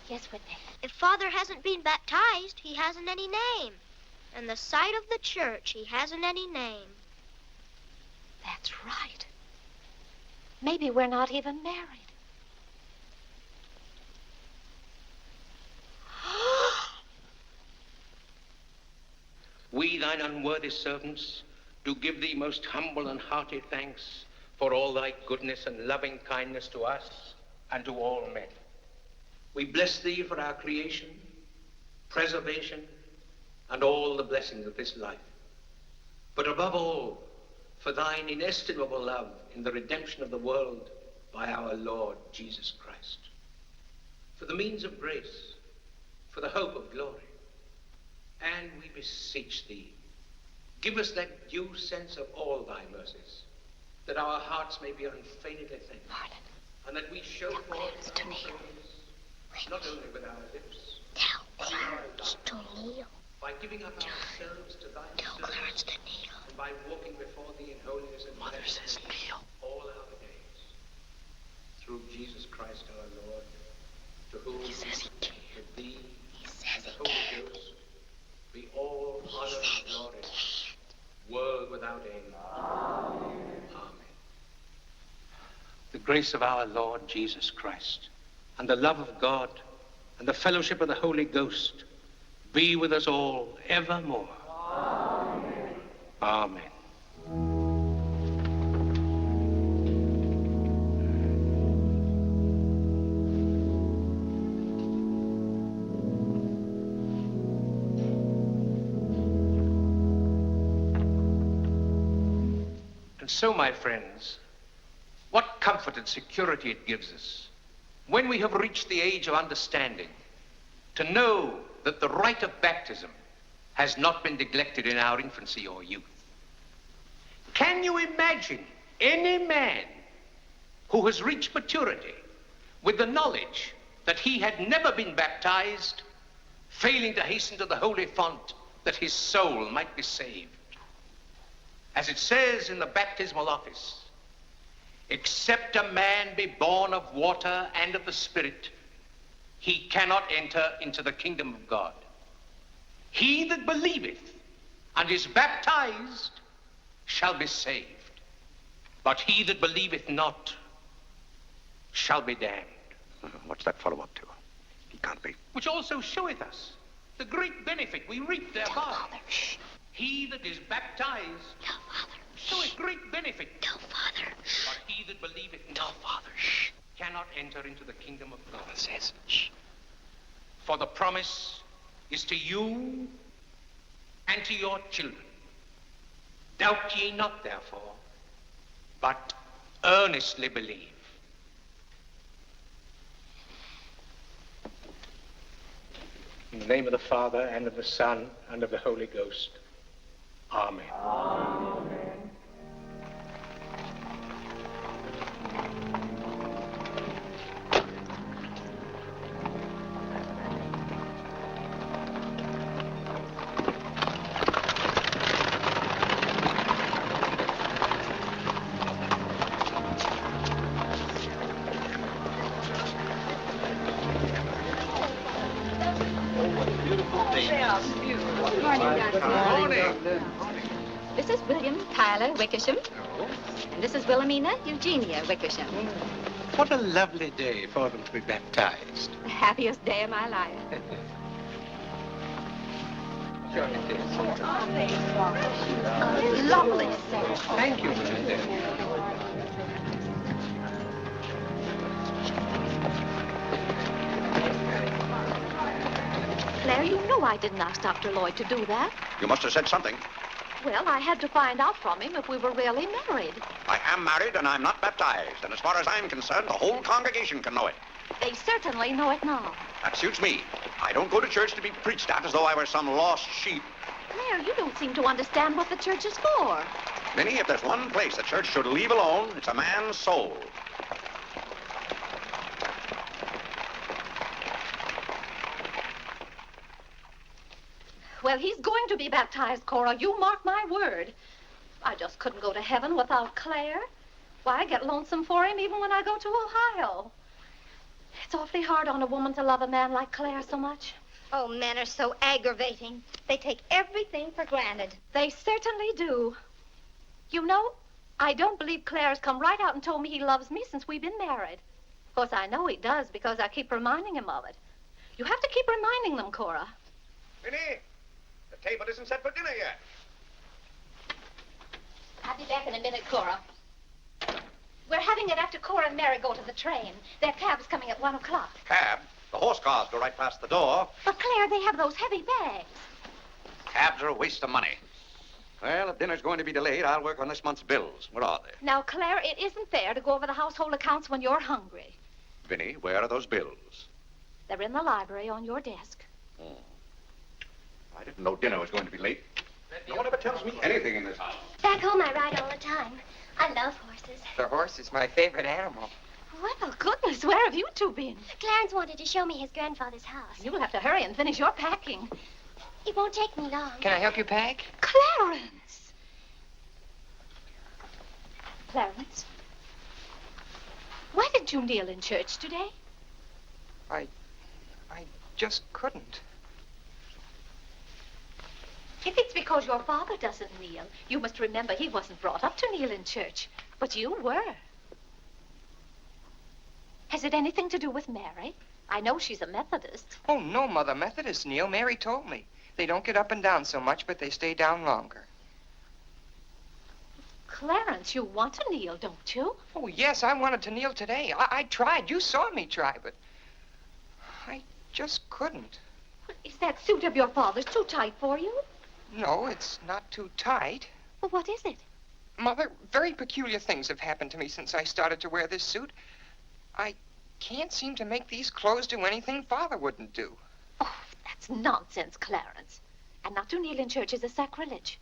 Yes, Whitney. If Father hasn't been baptized, he hasn't any name. In the sight of the church, he hasn't any name. That's right. Maybe we're not even married. We, thine unworthy servants, do give thee most humble and hearty thanks for all thy goodness and loving kindness to us and to all men. We bless thee for our creation, preservation, and all the blessings of this life. But above all, for thine inestimable love in the redemption of the world by our Lord Jesus Christ. For the means of grace, for the hope of glory. And we beseech thee, give us that due sense of all thy mercies, that our hearts may be unfeignedly thankful, and that we show forth thy praise, not only with our lips, but with our lives, by giving up ourselves to thy service, and by walking before thee in holiness and says all our days. Through Jesus Christ our Lord, to whom, with thee, and the Holy Ghost, be all honor and glory, world without end. Amen. The grace of our Lord Jesus Christ, and the love of God, and the fellowship of the Holy Ghost be with us all evermore. Amen. Amen. And so, my friends, what comfort and security it gives us when we have reached the age of understanding to know that the rite of baptism has not been neglected in our infancy or youth. Can you imagine any man who has reached maturity with the knowledge that he had never been baptized, failing to hasten to the holy font that his soul might be saved? As it says in the baptismal office, except a man be born of water and of the Spirit, he cannot enter into the kingdom of God. He that believeth and is baptized shall be saved, but he that believeth not shall be damned. What's that fellow up to? He can't be. Which also showeth us the great benefit we reap thereby. He that is baptized showeth great benefit. But he that believeth not cannot enter into the kingdom of God. Says, for the promise is to you and to your children. Doubt ye not, therefore, but earnestly believe. In the name of the Father, and of the Son, and of the Holy Ghost. Amen. This is William Tyler Wickersham. And this is Wilhelmina Eugenia Wickersham. What a lovely day for them to be baptized. The happiest day of my life. Sure it is. Lovely. Thank you, Mrs. Dunne. Claire, you know I didn't ask Dr. Lloyd to do that. You must have said something. Well, I had to find out from him if we were really married. I am married and I'm not baptized. And as far as I'm concerned, the whole congregation can know it. They certainly know it now. That suits me. I don't go to church to be preached at as though I were some lost sheep. Claire, you don't seem to understand what the church is for. Minnie, if there's one place the church should leave alone, it's a man's soul. Well, he's going to be baptized, Cora. You mark my word. I just couldn't go to heaven without Claire. Why, I get lonesome for him even when I go to Ohio. It's awfully hard on a woman to love a man like Claire so much. Oh, men are so aggravating. They take everything for granted. They certainly do. You know, I don't believe Claire's come right out and told me he loves me since we've been married. Of course, I know he does because I keep reminding him of it. You have to keep reminding them, Cora. Minnie, the table isn't set for dinner yet. I'll be back in a minute, Cora. We're having it after Cora and Mary go to the train. Their cab's coming at 1 o'clock. Cab? The horse cars go right past the door. But, Claire, they have those heavy bags. Cabs are a waste of money. Well, if dinner's going to be delayed, I'll work on this month's bills. Where are they? Now, Claire, it isn't fair to go over the household accounts when you're hungry. Vinny, where are those bills? They're in the library on your desk. Oh. I didn't know dinner was going to be late. No one ever tells me anything in this house. Back home, I ride all the time. I love horses. The horse is my favorite animal. Well, goodness, where have you two been? Clarence wanted to show me his grandfather's house. You'll have to hurry and finish your packing. It won't take me long. Can I help you pack? Clarence! Clarence? Why did you kneel in church today? I just couldn't. If it's because your father doesn't kneel, you must remember he wasn't brought up to kneel in church. But you were. Has it anything to do with Mary? I know she's a Methodist. Oh, no, Mother. Methodists kneel. Mary told me. They don't get up and down so much, but they stay down longer. Clarence, you want to kneel, don't you? Oh, yes, I wanted to kneel today. I tried. You saw me try, but I just couldn't. Is that suit of your father's too tight for you? No, it's not too tight. Well, what is it? Mother, very peculiar things have happened to me since I started to wear this suit. I can't seem to make these clothes do anything Father wouldn't do. Oh, that's nonsense, Clarence. And not to kneel in church is a sacrilege.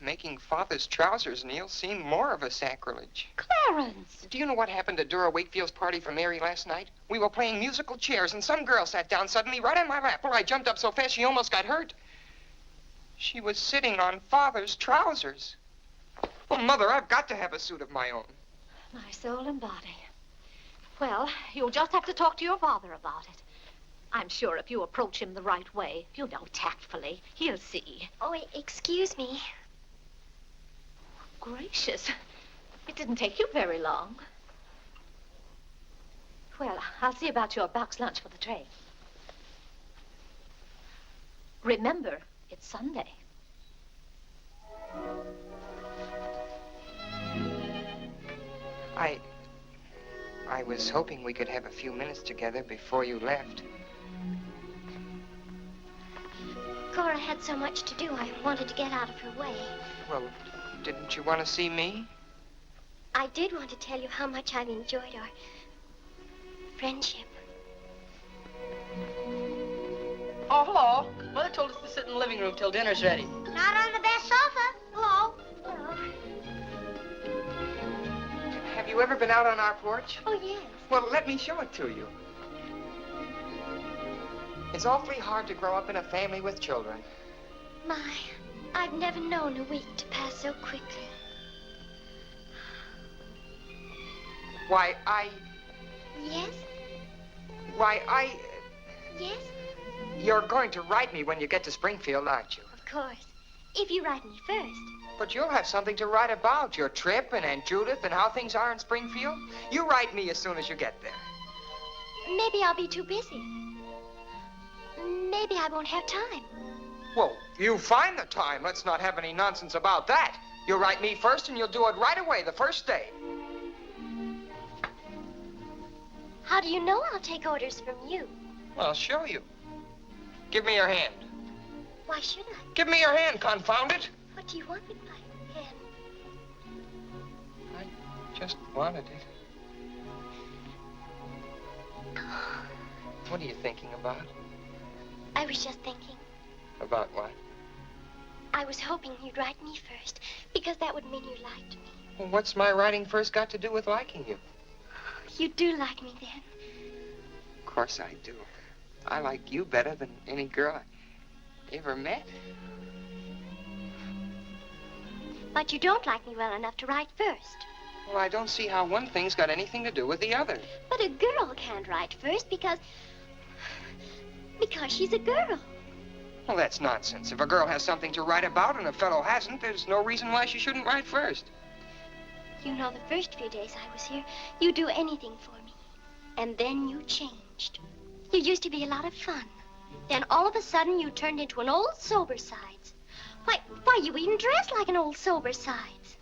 Making Father's trousers kneel seemed more of a sacrilege. Clarence! Do you know what happened at Dora Wakefield's party for Mary last night? We were playing musical chairs, and some girl sat down suddenly right on my lap. Well, I jumped up so fast she almost got hurt. She was sitting on Father's trousers. Well, Mother, I've got to have a suit of my own. My soul and body. Well, you'll just have to talk to your father about it. I'm sure if you approach him the right way, you know, tactfully, he'll see. Oh, excuse me. Gracious. It didn't take you very long. Well, I'll see about your box lunch for the train. Remember, it's Sunday. I was hoping we could have a few minutes together before you left. Cora had so much to do, I wanted to get out of her way. Well, didn't you want to see me? I did want to tell you how much I've enjoyed our friendship. Oh, hello. Mother told us to sit in the living room till dinner's ready. Not on the best sofa. you ever been out on our porch? Oh, yes. Well, let me show it to you. It's awfully hard to grow up in a family with children. My, I've never known a week to pass so quickly. Why, Yes? Yes? You're going to write me when you get to Springfield, aren't you? Of course. If you write me first. But you'll have something to write about, your trip and Aunt Judith and how things are in Springfield. You write me as soon as you get there. Maybe I'll be too busy. Maybe I won't have time. Well, you find the time. Let's not have any nonsense about that. You'll write me first and you'll do it right away the first day. How do you know I'll take orders from you? Well, I'll show you. Give me your hand. Why should I? Give me your hand, confound it. What do you want with my hand? I just wanted it. What are you thinking about? I was just thinking. About what? I was hoping you'd write me first, because that would mean you liked me. Well, what's my writing first got to do with liking you? You do like me then. Of course I do. I like you better than any girl I ever met. But you don't like me well enough to write first. Well, I don't see how one thing's got anything to do with the other. But a girl can't write first because she's a girl. Well, that's nonsense. If a girl has something to write about and a fellow hasn't, there's no reason why she shouldn't write first. You know, the first few days I was here, you'd do anything for me. And then you changed. You used to be a lot of fun. Then all of a sudden you turned into an old sober sides. Why, you even dressed like an old sober sides.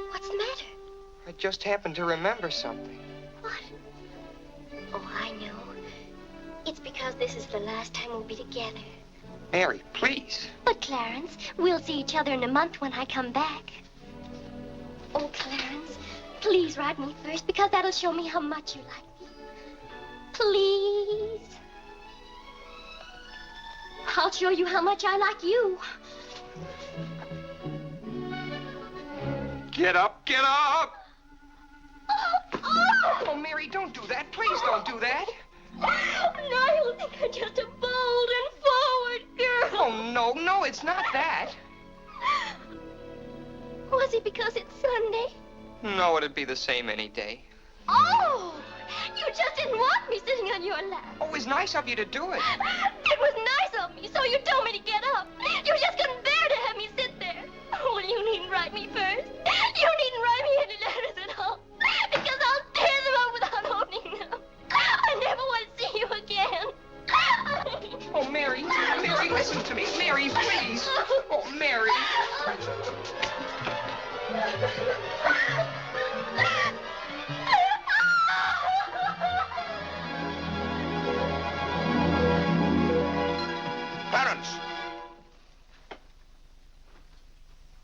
What's the matter? I just happened to remember something. What? Oh, I know. It's because this is the last time we'll be together. Mary, please. But, Clarence, we'll see each other in a month when I come back. Oh, Clarence, please write me first, because that'll show me how much you like me. Please. I'll show you how much I like you. Get up, get up! Oh, Mary, don't do that. Please don't do that. Now you'll think I'm just a bold and forward girl. Oh, no, it's not that. Was it because it's Sunday? No, it'd be the same any day. Oh! You just didn't want me sitting on your lap. Oh, it was nice of you to do it. It was nice of me, so you told me to get up. You just couldn't bear to have me sit there. Well, you needn't write me first. You needn't write me any letters at all, because I'll tear them up without opening them. I never want to see you again. Oh, Mary, listen to me. Mary, please. Oh, Mary. Clarence!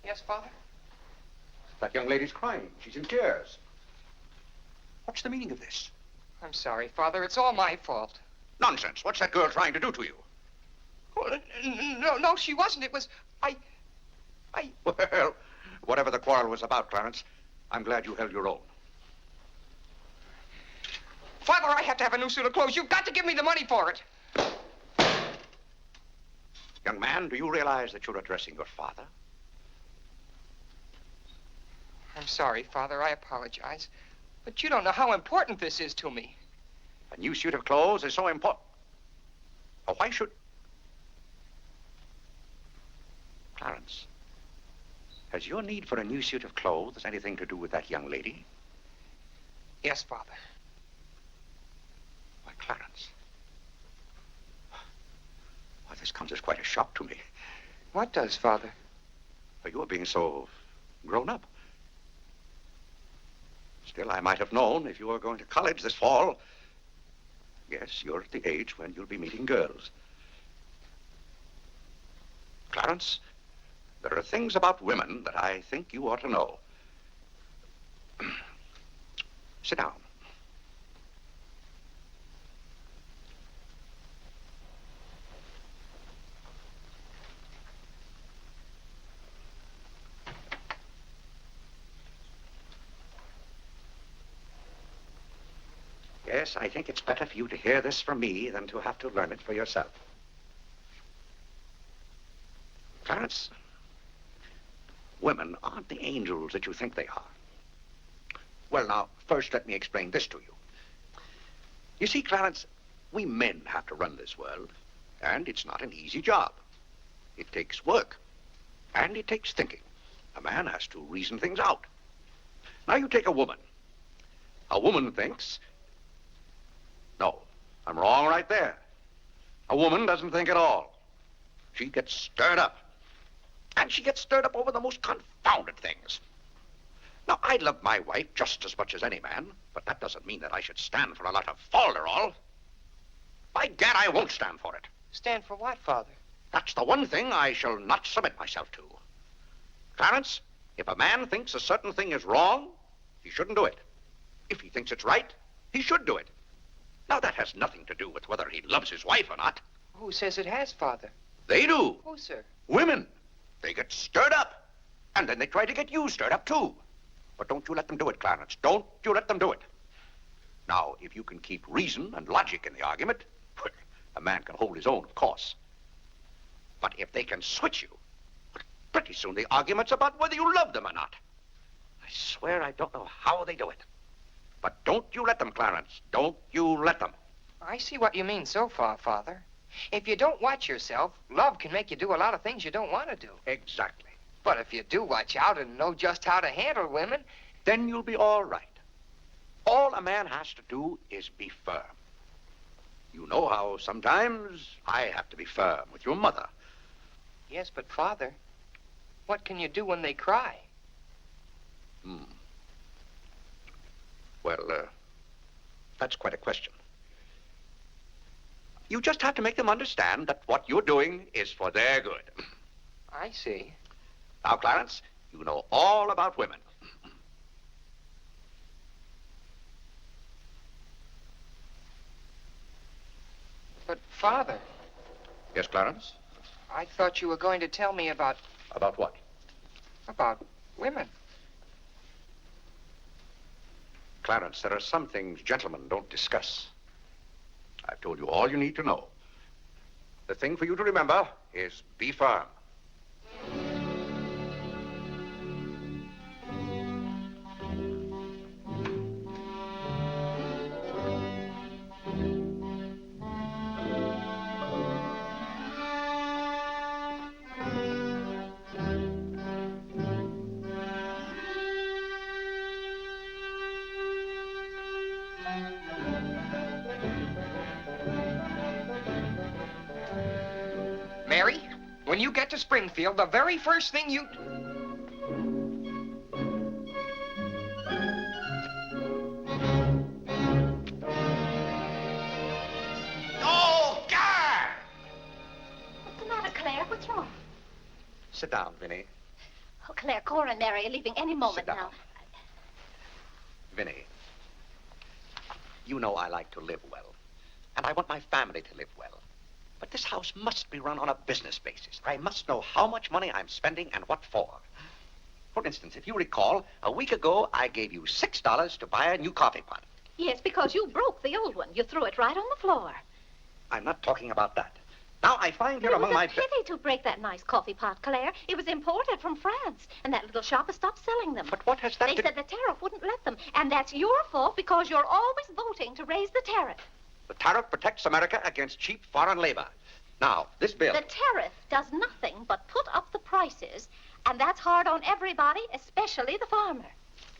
Yes, Father? That young lady's crying. She's in tears. What's the meaning of this? I'm sorry, Father. It's all my fault. Nonsense. What's that girl trying to do to you? Oh, no, she wasn't. It was... Well, whatever the quarrel was about, Clarence, I'm glad you held your own. Father, I have to have a new suit of clothes. You've got to give me the money for it. Young man, do you realize that you're addressing your father? I'm sorry, Father. I apologize. But you don't know how important this is to me. A new suit of clothes is so important. Oh, why should... Clarence, has your need for a new suit of clothes anything to do with that young lady? Yes, Father. Why, Clarence. Why, this comes as quite a shock to me. What does, Father? For you are being so grown up. Still, I might have known if you were going to college this fall. Yes, you're at the age when you'll be meeting girls. Clarence, there are things about women that I think you ought to know. Sit down. Yes, I think it's better for you to hear this from me than to have to learn it for yourself. Clarence, women aren't the angels that you think they are. Well, now, first let me explain this to you. You see, Clarence, we men have to run this world, and it's not an easy job. It takes work, and it takes thinking. A man has to reason things out. Now, you take a woman. A woman thinks... No, I'm wrong right there. A woman doesn't think at all. She gets stirred up. And she gets stirred up over the most confounded things. Now, I love my wife just as much as any man, but that doesn't mean that I should stand for a lot of folderol. By gad, I won't stand for it. Stand for what, Father? That's the one thing I shall not submit myself to. Clarence, if a man thinks a certain thing is wrong, he shouldn't do it. If he thinks it's right, he should do it. Now, that has nothing to do with whether he loves his wife or not. Who says it has, Father? They do. Who, sir? Women. They get stirred up. And then they try to get you stirred up, too. But don't you let them do it, Clarence. Don't you let them do it. Now, if you can keep reason and logic in the argument, well, a man can hold his own, of course. But if they can switch you, pretty soon the argument's about whether you love them or not. I swear I don't know how they do it. But don't you let them, Clarence. Don't you let them. I see what you mean so far, Father. If you don't watch yourself, love can make you do a lot of things you don't want to do. Exactly. But if you do watch out and know just how to handle women, then you'll be all right. All a man has to do is be firm. You know how sometimes I have to be firm with your mother. Yes, but Father, what can you do when they cry? Well, that's quite a question. You just have to make them understand that what you're doing is for their good. I see. Now, Clarence, you know all about women. But, Father... Yes, Clarence? I thought you were going to tell me about... About what? About women. Clarence, there are some things gentlemen don't discuss. I've told you all you need to know. The thing for you to remember is be firm. Mary, when you get to Springfield, the very first thing you... Oh, God! What's the matter, Claire? What's wrong? Sit down, Vinny. Oh, Claire, Cora and Mary are leaving any moment Sit down. now. Vinny, you know I like to live well, and I want my family to live well. But this house must be run on a business basis. I must know how much money I'm spending and what for. For instance, if you recall, a week ago, I gave you $6 to buy a new coffee pot. Yes, because you broke the old one. You threw it right on the floor. I'm not talking about that. Now, I find here among my... It was a pity to break that nice coffee pot, Claire. It was imported from France, and that little shop has stopped selling them. But what has that They to... said the tariff wouldn't let them, and that's your fault because you're always voting to raise the tariff. The tariff protects America against cheap foreign labor. Now, this bill... The tariff does nothing but put up the prices, and that's hard on everybody, especially the farmer.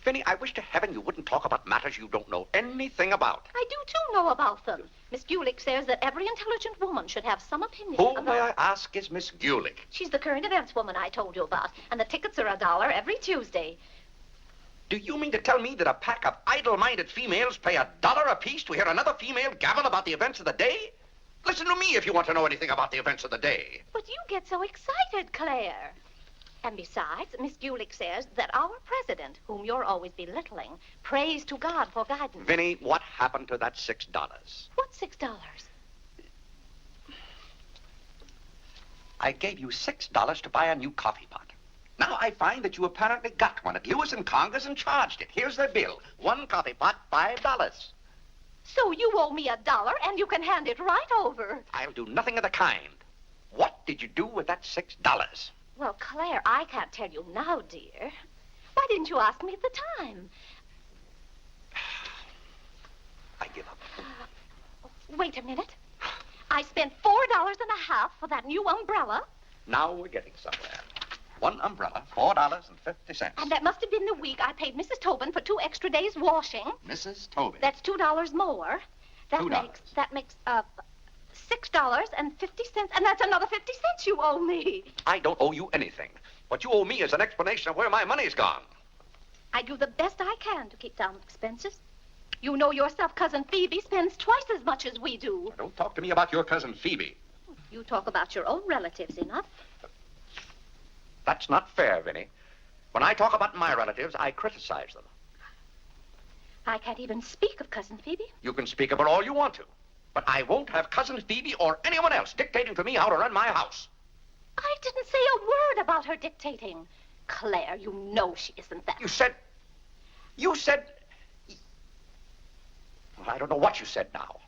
Vinny, I wish to heaven you wouldn't talk about matters you don't know anything about. I do, too, know about them. Miss Gulick says that every intelligent woman should have some opinion Who, about... may I ask, is Miss Gulick? She's the current events woman I told you about, and the tickets are $1 every Tuesday. Do you mean to tell me that a pack of idle-minded females pay $1 apiece to hear another female gabble about the events of the day? Listen to me if you want to know anything about the events of the day. But you get so excited, Claire. And besides, Miss Gulick says that our president, whom you're always belittling, prays to God for guidance. Vinny, what happened to that $6? What $6? I gave you $6 to buy a new coffee pot. Now I find that you apparently got one at Lewis and Conger's and charged it. Here's the bill. One coffee pot, $5. So you owe me $1 and you can hand it right over. I'll do nothing of the kind. What did you do with that $6? Well, Claire, I can't tell you now, dear. Why didn't you ask me at the time? I give up. Wait a minute. I spent $4.50 for that new umbrella. Now we're getting somewhere. One umbrella, $4.50. And that must have been the week I paid Mrs. Tobin for 2 extra days washing. Mrs. Tobin. That's $2 more. $2. That makes $6.50, and that's another 50 cents you owe me. I don't owe you anything. What you owe me is an explanation of where my money's gone. I do the best I can to keep down expenses. You know yourself, Cousin Phoebe spends twice as much as we do. Don't talk to me about your cousin Phoebe. You talk about your own relatives enough. That's not fair, Vinny. When I talk about my relatives, I criticize them. I can't even speak of Cousin Phoebe. You can speak of her all you want to. But I won't have Cousin Phoebe or anyone else dictating to me how to run my house. I didn't say a word about her dictating. Claire, you know she isn't that. You said... Well, I don't know what you said now.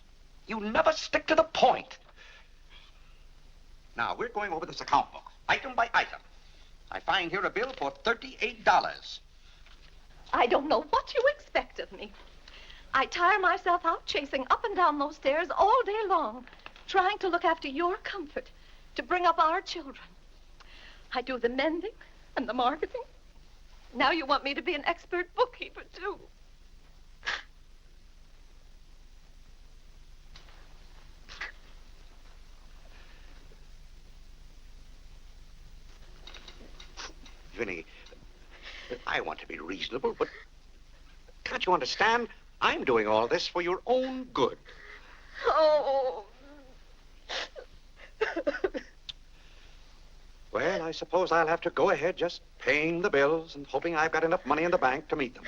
You never stick to the point. Now, we're going over this account book, item by item. I find here a bill for $38. I don't know what you expect of me. I tire myself out chasing up and down those stairs all day long, trying to look after your comfort, to bring up our children. I do the mending and the marketing. Now you want me to be an expert bookkeeper, too. Vinny, I want to be reasonable, but can't you understand? I'm doing all this for your own good. Oh. Well, I suppose I'll have to go ahead just paying the bills and hoping I've got enough money in the bank to meet them.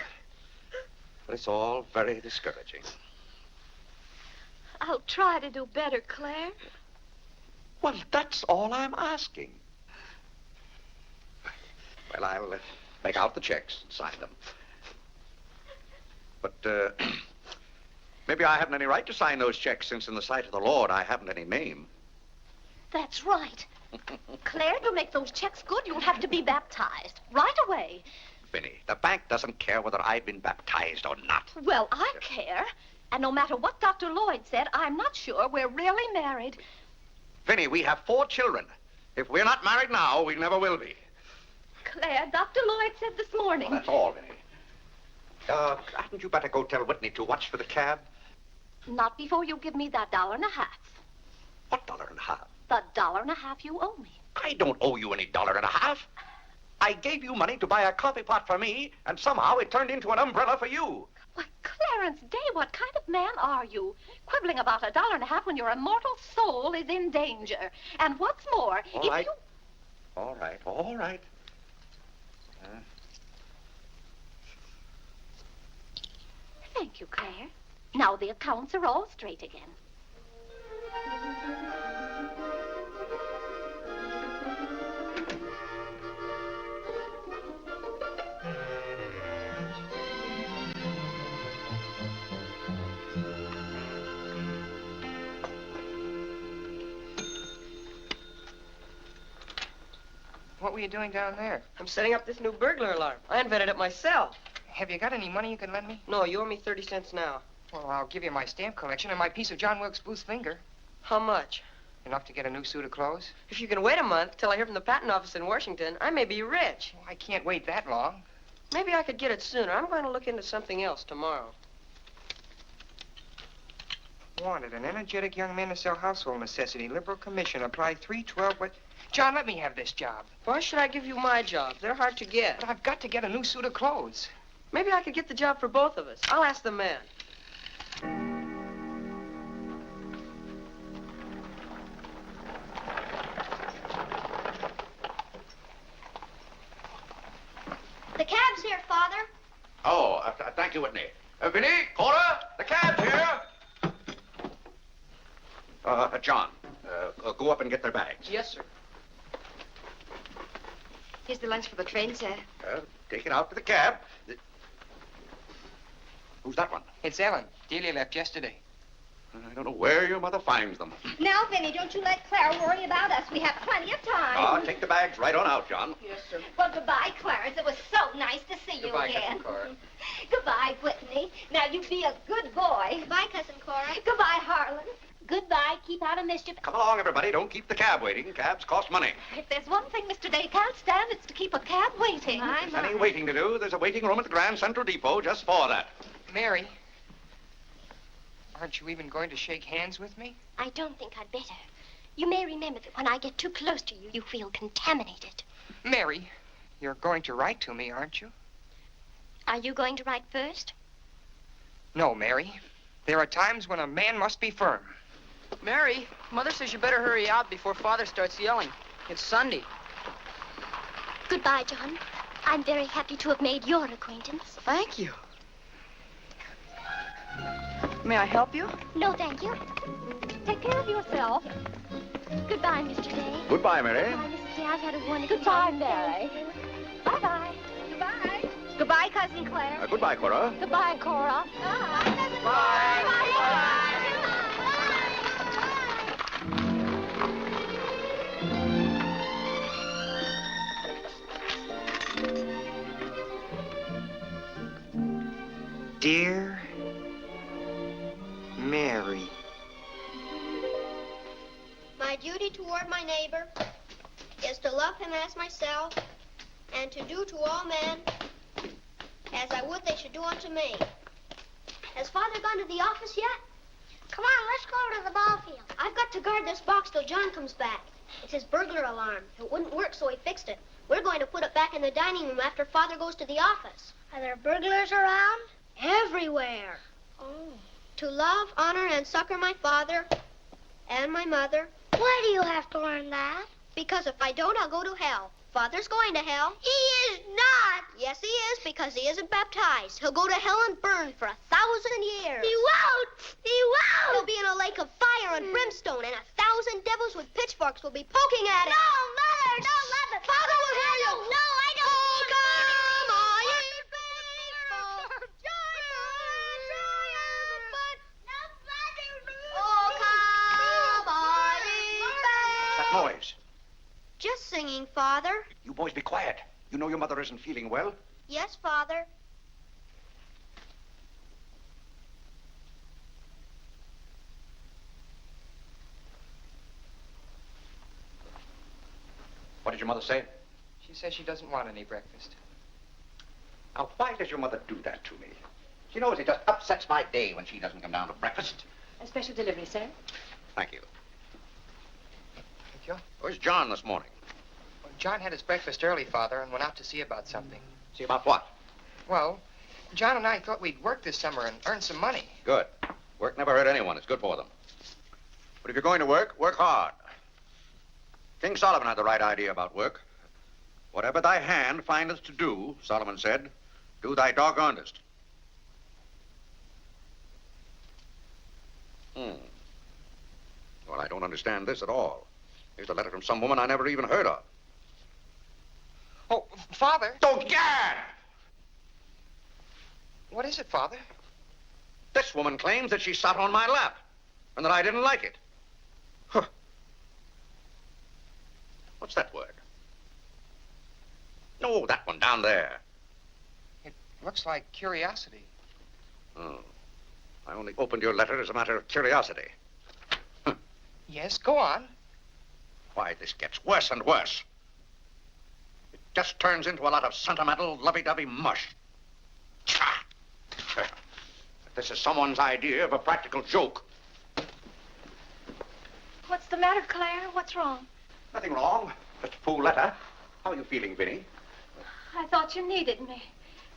But it's all very discouraging. I'll try to do better, Claire. Well, that's all I'm asking. Well, I'll make out the checks and sign them. But maybe I haven't any right to sign those checks since in the sight of the Lord I haven't any name. That's right. Claire, to make those checks good, you'll have to be baptized right away. Vinny, the bank doesn't care whether I've been baptized or not. Well, I care. And no matter what Dr. Lloyd said, I'm not sure we're really married. Vinny, we have 4 children. If we're not married now, we never will be. Claire, Dr. Lloyd said this morning. Well, that's all, Vinny. Hadn't you better go tell Whitney to watch for the cab? Not before you give me that $1.50. What $1.50? The $1.50 you owe me. I don't owe you any $1.50. I gave you money to buy a coffee pot for me, and somehow it turned into an umbrella for you. Why, Clarence Day, what kind of man are you? Quibbling about $1.50 when your immortal soul is in danger. And what's more, All right. Thank you, Claire. Now the accounts are all straight again. What were you doing down there? I'm setting up this new burglar alarm. I invented it myself. Have you got any money you can lend me? No, you owe me 30 cents now. Well, I'll give you my stamp collection and my piece of John Wilkes Booth's finger. How much? Enough to get a new suit of clothes? If you can wait a month till I hear from the patent office in Washington, I may be rich. Well, I can't wait that long. Maybe I could get it sooner. I'm going to look into something else tomorrow. Wanted, an energetic young man to sell household necessity. Liberal commission. Apply 312. What? John, let me have this job. Why should I give you my job? They're hard to get. But I've got to get a new suit of clothes. Maybe I could get the job for both of us. I'll ask the man. The cab's here, Father. Oh, thank you, Whitney. Vinny, Cora, the cab's here. John, go up and get their bags. Yes, sir. Here's the lunch for the train, sir. Take it out to the cab. Who's that one? It's Ellen. Delia left yesterday. I don't know where your mother finds them. Now, Vinny, don't you let Clara worry about us. We have plenty of time. Take the bags right on out, John. Yes, sir. Well, goodbye, Clarence. It was so nice to see you Goodbye, again. Cousin Cora. Goodbye, Whitney. Now, you be a good boy. Goodbye, Cousin Cora. Goodbye, Harlan. Goodbye. Keep out of mischief. Come along, everybody. Don't keep the cab waiting. Cabs cost money. If there's one thing Mr. Day can't stand, it's to keep a cab waiting. If there's any waiting to do, there's a waiting room at the Grand Central Depot just for that. Mary, aren't you even going to shake hands with me? I don't think I'd better. You may remember that when I get too close to you, you feel contaminated. Mary, you're going to write to me, aren't you? Are you going to write first? No, Mary. There are times when a man must be firm. Mary, Mother says you better hurry out before Father starts yelling. It's Sunday. Goodbye, John. I'm very happy to have made your acquaintance. Thank you. May I help you? No, thank you. Take care of yourself. Goodbye, Mr. Day. Goodbye, Mary. Goodbye, Mrs. Day. I've had a wonderful Goodbye, time. Mary. Bye-bye. Goodbye. Goodbye, Cousin Claire. Goodbye, Cora. Goodbye, Cora. Dear Mary. My duty toward my neighbor is to love him as myself and to do to all men as I would they should do unto me. Has Father gone to the office yet? Come on, let's go to the ball field. I've got to guard this box till John comes back. It's his burglar alarm. It wouldn't work, so he fixed it. We're going to put it back in the dining room after Father goes to the office. Are there burglars around? Everywhere. Oh. To love, honor, and succor my father and my mother. Why do you have to learn that? Because if I don't, I'll go to hell. Father's going to hell. He is not. Yes, he is, because he isn't baptized. He'll go to hell and burn for 1,000 years. He won't. He won't. He'll be in a lake of fire and brimstone, and 1,000 devils with pitchforks will be poking at him. No, Mother, don't let me. Father will hear you. No, I don't. Oh, come on, ye faithful. Joyful triumphant. Oh, come on, ye faithful. That noise. Just singing, Father. You boys be quiet. You know your mother isn't feeling well. Yes, Father. What did your mother say? She says she doesn't want any breakfast. Now, why does your mother do that to me? She knows it just upsets my day when she doesn't come down to breakfast. A special delivery, sir. Thank you. Thank you. Where's John this morning? Well, John had his breakfast early, Father, and went out to see about something. See about what? Well, John and I thought we'd work this summer and earn some money. Good. Work never hurt anyone. It's good for them. But if you're going to work, work hard. King Solomon had the right idea about work. Whatever thy hand findeth to do, Solomon said, do thy doggonedest. Well, I don't understand this at all. Here's a letter from some woman I never even heard of. Oh, Father. Oh, Gad! What is it, Father? This woman claims that she sat on my lap and that I didn't like it. Huh. What's that word? No, that one down there. It looks like curiosity. Oh. I only opened your letter as a matter of curiosity. Yes, go on. Why, this gets worse and worse. It just turns into a lot of sentimental, lovey-dovey mush. Tcha! This is someone's idea of a practical joke. What's the matter, Claire? What's wrong? Nothing wrong. Just a fool letter. How are you feeling, Vinny? I thought you needed me.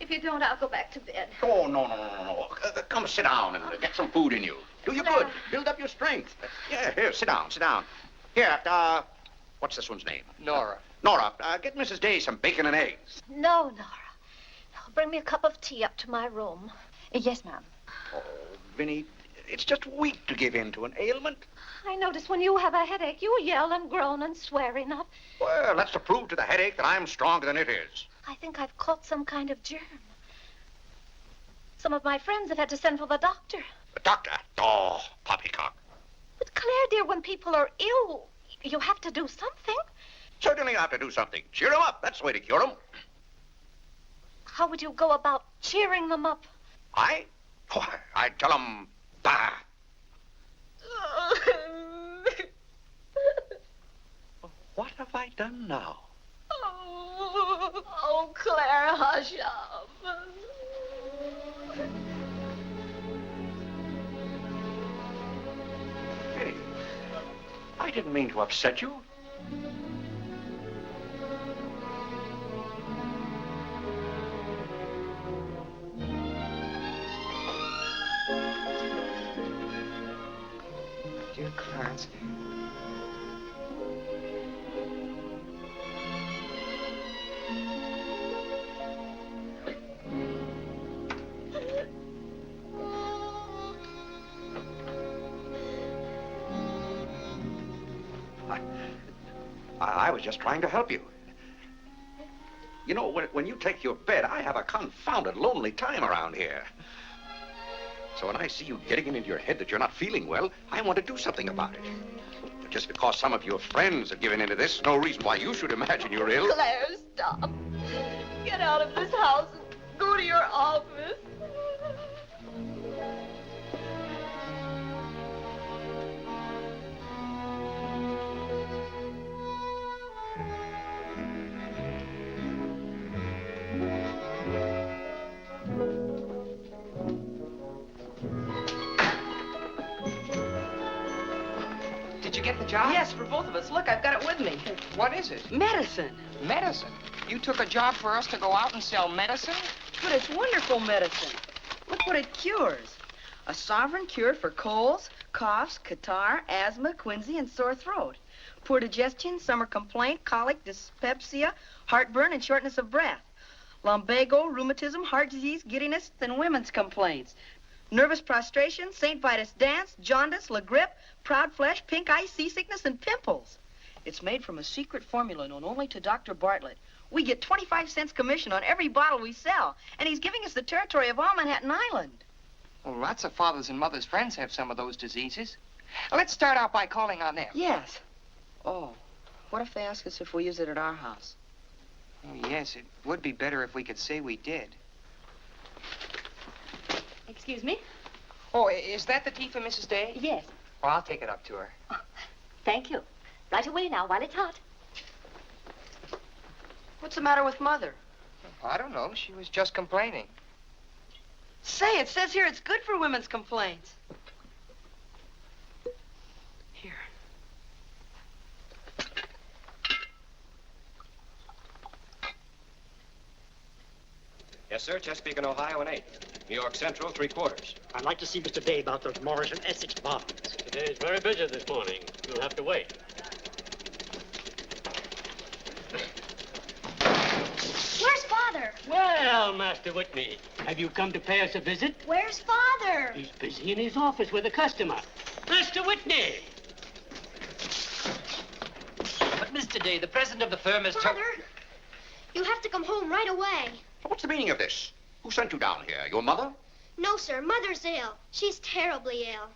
If you don't, I'll go back to bed. Oh, no. Come sit down and get some food in you. Do you good. Build up your strength. Yeah, here, sit down. Here, what's this one's name? Nora. Nora, get Mrs. Day some bacon and eggs. No, Nora. Bring me a cup of tea up to my room. Yes, ma'am. Oh, Vinny, it's just weak to give in to an ailment. I notice when you have a headache, you yell and groan and swear enough. Well, that's to prove to the headache that I'm stronger than it is. I think I've caught some kind of germ. Some of my friends have had to send for the doctor. The doctor? Oh, poppycock. But Claire, dear, when people are ill, you have to do something. Certainly I have to do something. Cheer them up. That's the way to cure them. How would you go about cheering them up? I? Oh, I'd tell them, bah. What have I done now? Oh, Claire, hush up. Hey, I didn't mean to upset you. Dear Clarence. I was just trying to help you. You know, when you take your bed, I have a confounded lonely time around here. So when I see you getting it into your head that you're not feeling well, I want to do something about it. But just because some of your friends have given into this, no reason why you should imagine you're ill. Claire, stop. Get out of this house and go to your office. Did you get the job? Yes, for both of us. Look, I've got it with me. What is it? Medicine. Medicine? You took a job for us to go out and sell medicine? But it's wonderful medicine. Look what it cures. A sovereign cure for colds, coughs, catarrh, asthma, quinsy, and sore throat. Poor digestion, summer complaint, colic, dyspepsia, heartburn, and shortness of breath. Lumbago, rheumatism, heart disease, giddiness, and women's complaints. Nervous prostration, St. Vitus dance, jaundice, la grippe, proud flesh, pink eye, seasickness, and pimples. It's made from a secret formula known only to Dr. Bartlett. We get 25 cents commission on every bottle we sell, and he's giving us the territory of all Manhattan Island. Well, lots of fathers and mothers' friends have some of those diseases. Let's start out by calling on them. Yes. Oh, what if they ask us if we use it at our house? Oh, yes, it would be better if we could say we did. Excuse me? Oh, is that the tea for Mrs. Day? Yes. Well, I'll take it up to her. Thank you. Right away now, while it's hot. What's the matter with Mother? I don't know. She was just complaining. Say, it says here it's good for women's complaints. Here. Yes, sir. Chesapeake and Ohio, an 8. New York Central, 3/4. I'd like to see Mr. Day about those Morris and Essex bonds. Today's very busy this morning. You'll have to wait. Where's Father? Well, Master Whitney, have you come to pay us a visit? Where's Father? He's busy in his office with a customer. Master Whitney! But, Mr. Day, the president of the firm is... Father, you have to come home right away. What's the meaning of this? Who sent you down here? Your mother? No, sir. Mother's ill. She's terribly ill.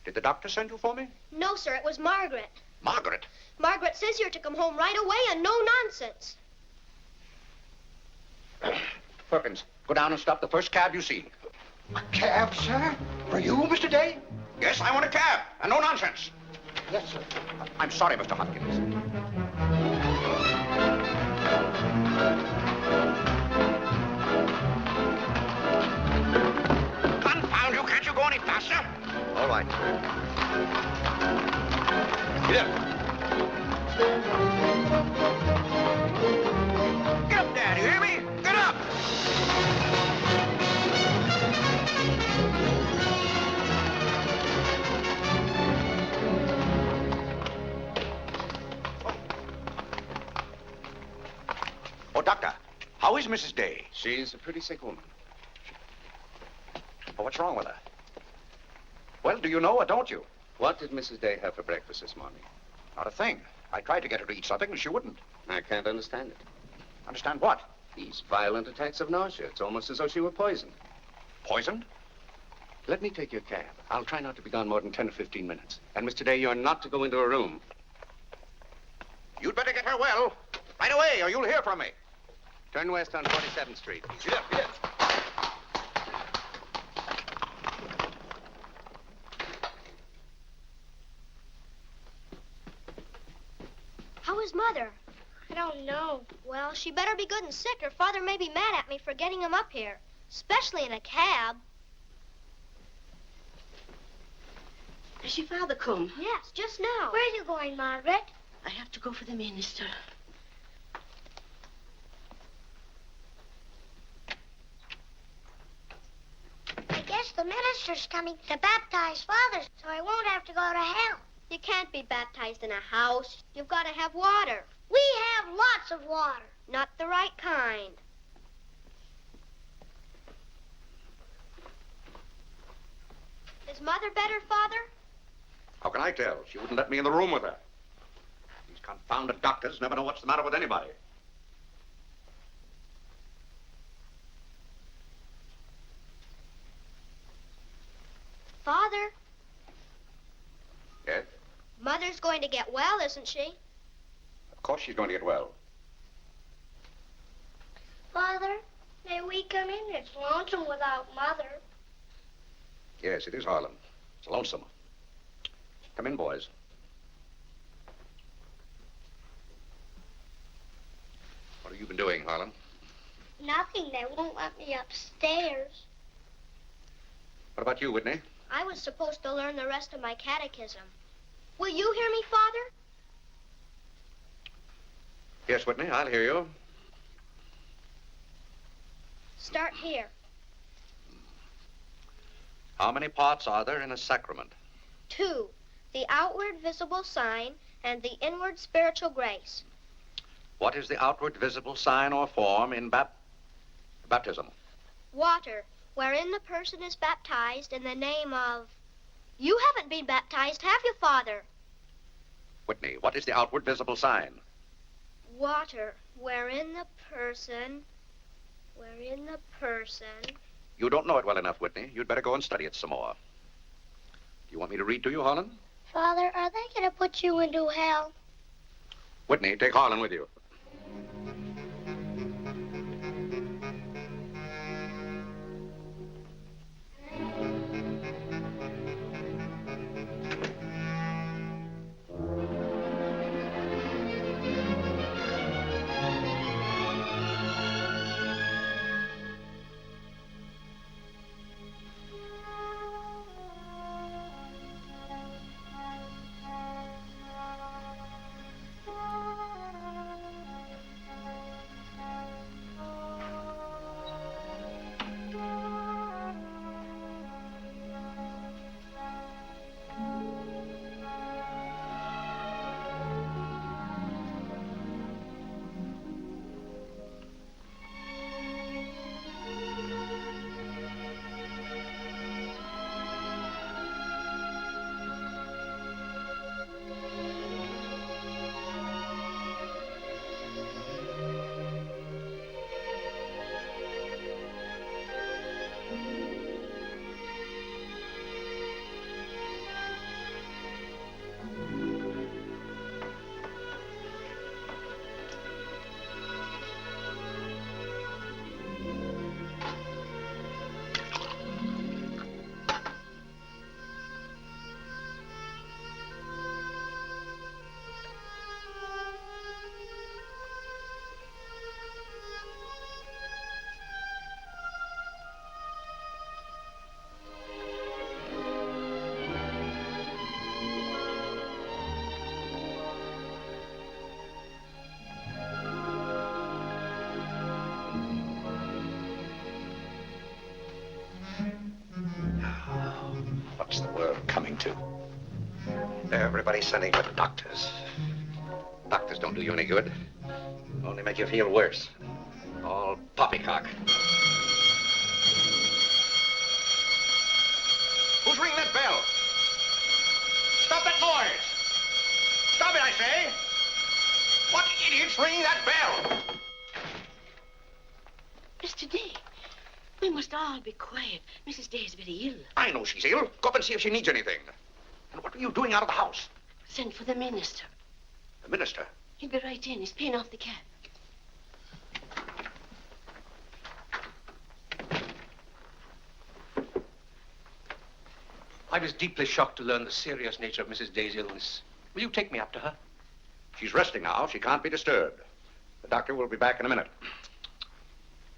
Did the doctor send you for me? No, sir. It was Margaret. Margaret? Margaret says you're to come home right away and no nonsense. Perkins, go down and stop the first cab you see. A cab, sir? For you, Mr. Day? Yes, I want a cab, and no nonsense. Yes, sir. I'm sorry, Mr. Hopkins. Confound you, can't you go any faster? All right. Get up. Get up there, do you hear me? Get up! Oh, Doctor, how is Mrs. Day? She's a pretty sick woman. Oh, what's wrong with her? Well, do you know or don't you? What did Mrs. Day have for breakfast this morning? Not a thing. I tried to get her to eat something, and she wouldn't. I can't understand it. Understand what? These violent attacks of nausea. It's almost as though she were poisoned. Poisoned? Let me take your cab. I'll try not to be gone more than 10 or 15 minutes. And, Mr. Day, you're not to go into a room. You'd better get her well. Right away, or you'll hear from me. Turn west on 47th Street. Yes, yes. How is Mother? I don't know. Well, she better be good and sick, or Father may be mad at me for getting him up here. Especially in a cab. Has your father come? Yes, just now. Where are you going, Margaret? I have to go for the minister. I guess the minister's coming to baptize Father, so I won't have to go to hell. You can't be baptized in a house. You've got to have water. We have lots of water. Not the right kind. Is Mother better, Father? How can I tell? She wouldn't let me in the room with her. These confounded doctors never know what's the matter with anybody. Father, Yes? Mother's going to get well, isn't she? Of course she's going to get well. Father, may we come in? It's lonesome without Mother. Yes, it is, Harlan. It's lonesome. Come in, boys. What have you been doing, Harlan? Nothing. They won't let me upstairs. What about you, Whitney? I was supposed to learn the rest of my catechism. Will you hear me, Father? Yes, Whitney, I'll hear you. Start here. How many parts are there in a sacrament? 2, the outward visible sign and the inward spiritual grace. What is the outward visible sign or form in baptism? Water, wherein the person is baptized in the name of... You haven't been baptized, have you, Father? Whitney, what is the outward visible sign? Water, wherein the person... You don't know it well enough, Whitney. You'd better go and study it some more. Do you want me to read to you, Harlan? Father, are they going to put you into hell? Whitney, take Harlan with you. What's the world coming to? Everybody's sending for doctors. Doctors don't do you any good. Only make you feel worse. All poppycock. Who's ringing that bell? Stop that noise! Stop it, I say! What idiot's ringing that bell? Mr. Day. We must all be quiet. Mrs. Day is very ill. I know she's ill. Go up and see if she needs anything. And what are you doing out of the house? Send for the minister. The minister? He'll be right in. He's paying off the cab. I was deeply shocked to learn the serious nature of Mrs. Day's illness. Will you take me up to her? She's resting now. She can't be disturbed. The doctor will be back in a minute.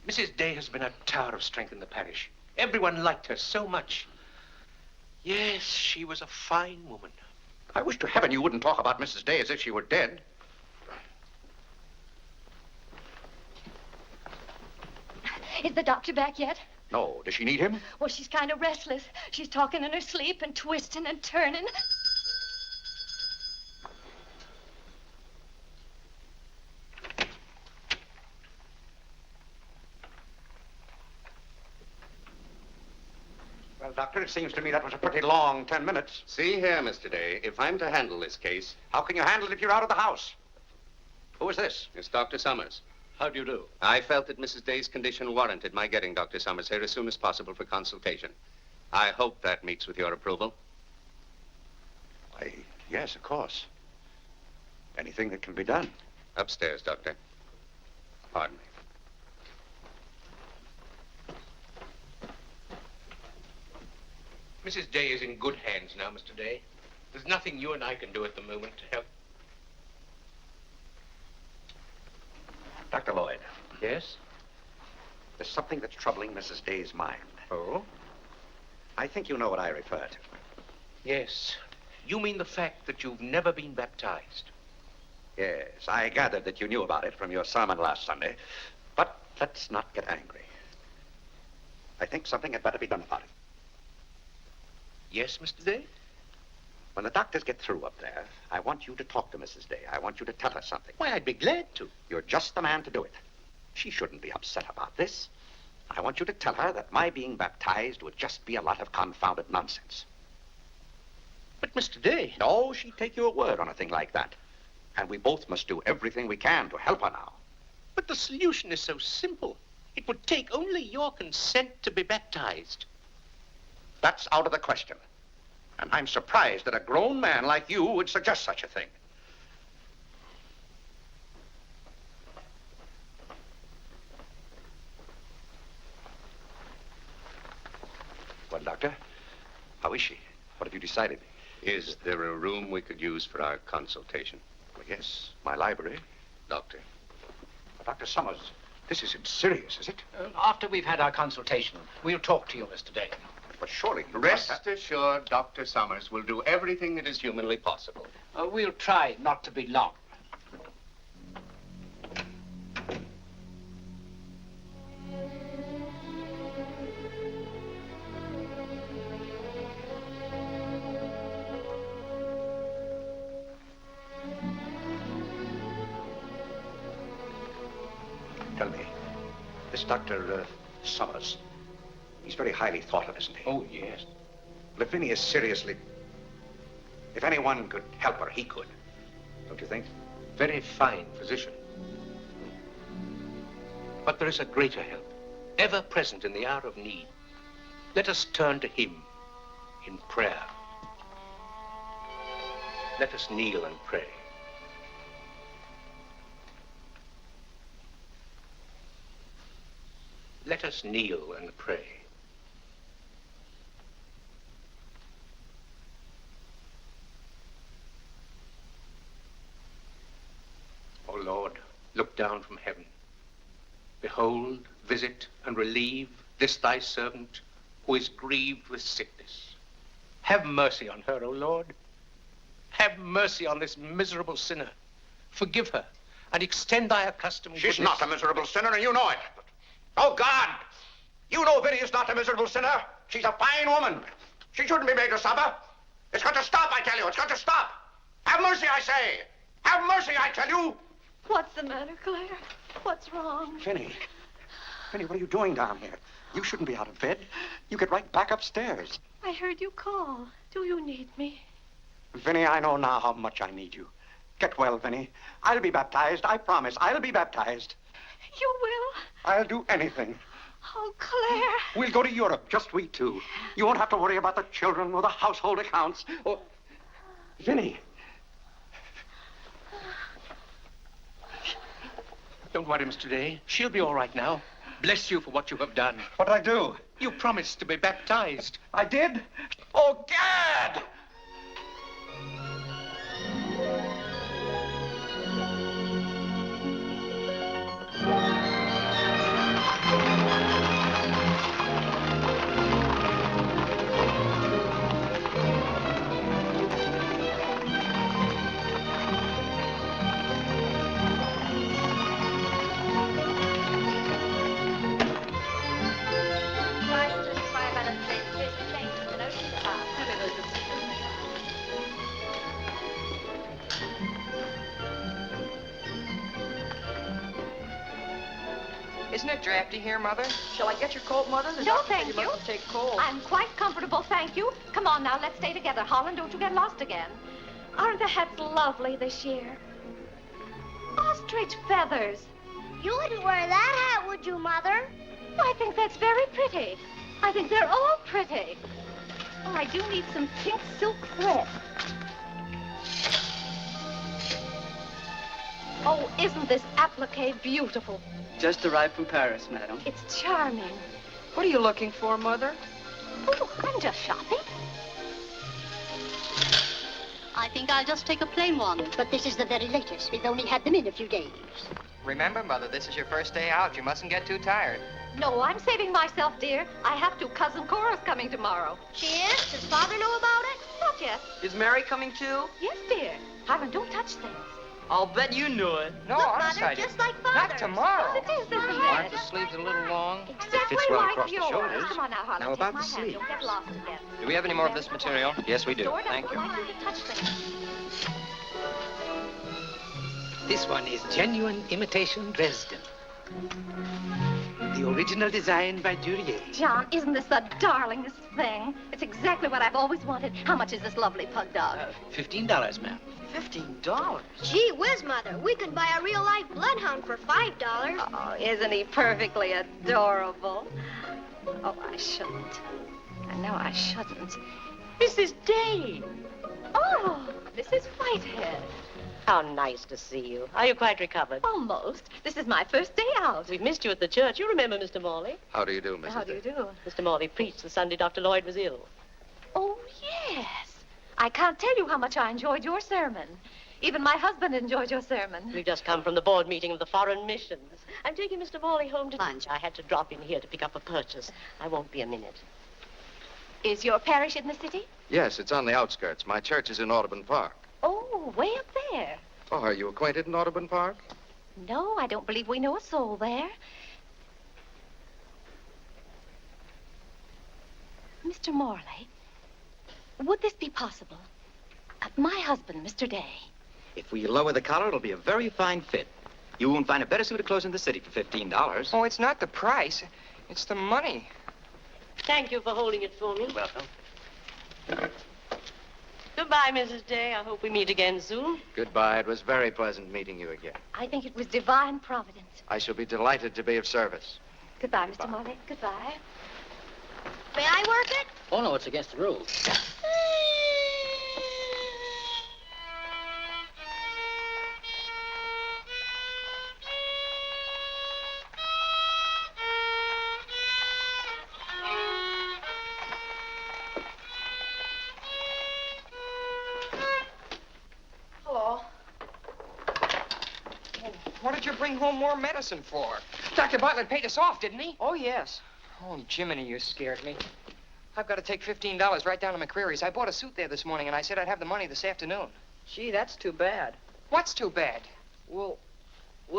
Mrs. Day has been a tower of strength in the parish. Everyone liked her so much. Yes, she was a fine woman. I wish to heaven you wouldn't talk about Mrs. Day as if she were dead. Is the doctor back yet? No. Does she need him? Well, she's kind of restless. She's talking in her sleep and twisting and turning. Well, Doctor, it seems to me that was a pretty long 10 minutes. See here, Mr. Day, if I'm to handle this case... How can you handle it if you're out of the house? Who is this? It's Dr. Summers. How do you do? I felt that Mrs. Day's condition warranted my getting Dr. Summers here as soon as possible for consultation. I hope that meets with your approval. Why, yes, of course. Anything that can be done. Upstairs, Doctor. Pardon me. Mrs. Day is in good hands now, Mr. Day. There's nothing you and I can do at the moment to help. Dr. Lloyd. Yes? There's something that's troubling Mrs. Day's mind. Oh? I think you know what I refer to. Yes. You mean the fact that you've never been baptized? Yes, I gathered that you knew about it from your sermon last Sunday. But let's not get angry. I think something had better be done about it. Yes, Mr. Day? When the doctors get through up there, I want you to talk to Mrs. Day. I want you to tell her something. Why, I'd be glad to. You're just the man to do it. She shouldn't be upset about this. I want you to tell her that my being baptized would just be a lot of confounded nonsense. But, Mr. Day... No, she'd take your word on a thing like that. And we both must do everything we can to help her now. But the solution is so simple. It would take only your consent to be baptized. That's out of the question. And I'm surprised that a grown man like you would suggest such a thing. Well, Doctor, how is she? What have you decided? Is there a room we could use for our consultation? Well, yes, my library. Doctor. Dr. Summers, this isn't serious, is it? After we've had our consultation, we'll talk to you, Mr. Day. But surely you Rest assured, Dr. Summers will do everything that is humanly possible. We'll try not to be long. Tell me, this Dr. Summers, he's very highly thought of, isn't he? Oh, yes. Well, if Vinny is seriously... If anyone could help her, he could. Don't you think? Very fine physician. But there is a greater help, ever present in the hour of need. Let us turn to him in prayer. Let us kneel and pray. Let us kneel and pray. O Lord, look down from heaven. Behold, visit, and relieve this thy servant who is grieved with sickness. Have mercy on her, O Lord. Have mercy on this miserable sinner. Forgive her, and extend thy accustomed She's goodness. not a miserable sinner, and you know it. Oh, God! You know Vinny is not a miserable sinner. She's a fine woman. She shouldn't be made to suffer. It's got to stop, I tell you. It's got to stop. Have mercy, I say. Have mercy, I tell you. What's the matter, Claire? What's wrong? Vinny. Vinny, what are you doing down here? You shouldn't be out of bed. You get right back upstairs. I heard you call. Do you need me? Vinny, I know now how much I need you. Get well, Vinny. I'll be baptized. I promise. I'll be baptized. You will? I'll do anything. Oh, Claire. We'll go to Europe, just we two. You won't have to worry about the children or the household accounts. Or... Vinny. Don't worry, Mr. Day. She'll be all right now. Bless you for what you have done. What did I do? You promised to be baptized. I did? Oh, Gad! Isn't it drafty here, Mother? Shall I get your coat, Mother? The No, doctor said thank you you. mustn't take cold. I'm quite comfortable, thank you. Come on now, let's stay together. Holland, don't you get lost again. Aren't the hats lovely this year? Ostrich feathers. You wouldn't wear that hat, would you, Mother? I think that's very pretty. I think they're all pretty. Oh, I do need some pink silk thread. Oh, isn't this applique beautiful? Just arrived from Paris, madam. It's charming. What are you looking for, Mother? Oh, I'm just shopping. I think I'll just take a plain one. But this is the very latest. We've only had them in a few days. Remember, Mother, this is your first day out. You mustn't get too tired. No, I'm saving myself, dear. I have to. Cousin Cora's coming tomorrow. She is? Does Father know about it? Not yet. Is Mary coming too? Yes, dear. Harlan, don't touch things. I'll bet you knew it. No, Look, honest, Mother, I just didn't. like Father's. Not tomorrow. Yes, it is, isn't Aren't it? the sleeves a little long? Exactly Fits well like across the yours. shoulders. Come on now, Harlan. Now take about my the hand. sleeve. Don't get lost again. Do we have any more of this material? Yes, we do. Dora Thank doesn't you. like you to touch things. This one is genuine imitation Dresden. The original design by Duryea. John, isn't this the darlingest thing? It's exactly what I've always wanted. How much is this lovely pug dog? $15, ma'am. $15? Gee whiz, Mother. We could buy a real-life bloodhound for $5. Oh, isn't he perfectly adorable? Oh, I shouldn't. I know I shouldn't. Mrs. Day. Oh, Mrs. Whitehead. How nice to see you. Are you quite recovered? Almost. This is my first day out. We've missed you at the church. You remember Mr. Morley? How do you do, Mrs. How do you Day? do? Mr. Morley preached the Sunday Dr. Lloyd was ill. Oh, yes. I can't tell you how much I enjoyed your sermon. Even my husband enjoyed your sermon. We've just come from the board meeting of the Foreign Missions. I'm taking Mr. Morley home to lunch. I had to drop in here to pick up a purchase. I won't be a minute. Is your parish in the city? Yes, it's on the outskirts. My church is in Audubon Park. Oh, way up there. Oh, are you acquainted in Audubon Park? No, I don't believe we know a soul there. Mr. Morley, would this be possible? My husband, Mr. Day. If we lower the collar, it'll be a very fine fit. You won't find a better suit of clothes in the city for $15. Oh, it's not the price. It's the money. Thank you for holding it for me. Welcome. Goodbye, Mrs. Day. I hope we meet again soon. Goodbye. It was very pleasant meeting you again. I think it was divine providence. I shall be delighted to be of service. Goodbye, Mr. Morley. Goodbye. May I work it? Oh, no, it's against the rules. Hello. What did you bring home more medicine for? Dr. Bartlett paid us off, didn't he? Oh, yes. Oh, Jiminy, you scared me. I've got to take $15 right down to McCreary's. I bought a suit there this morning, and I said I'd have the money this afternoon. Gee, that's too bad. What's too bad? Well,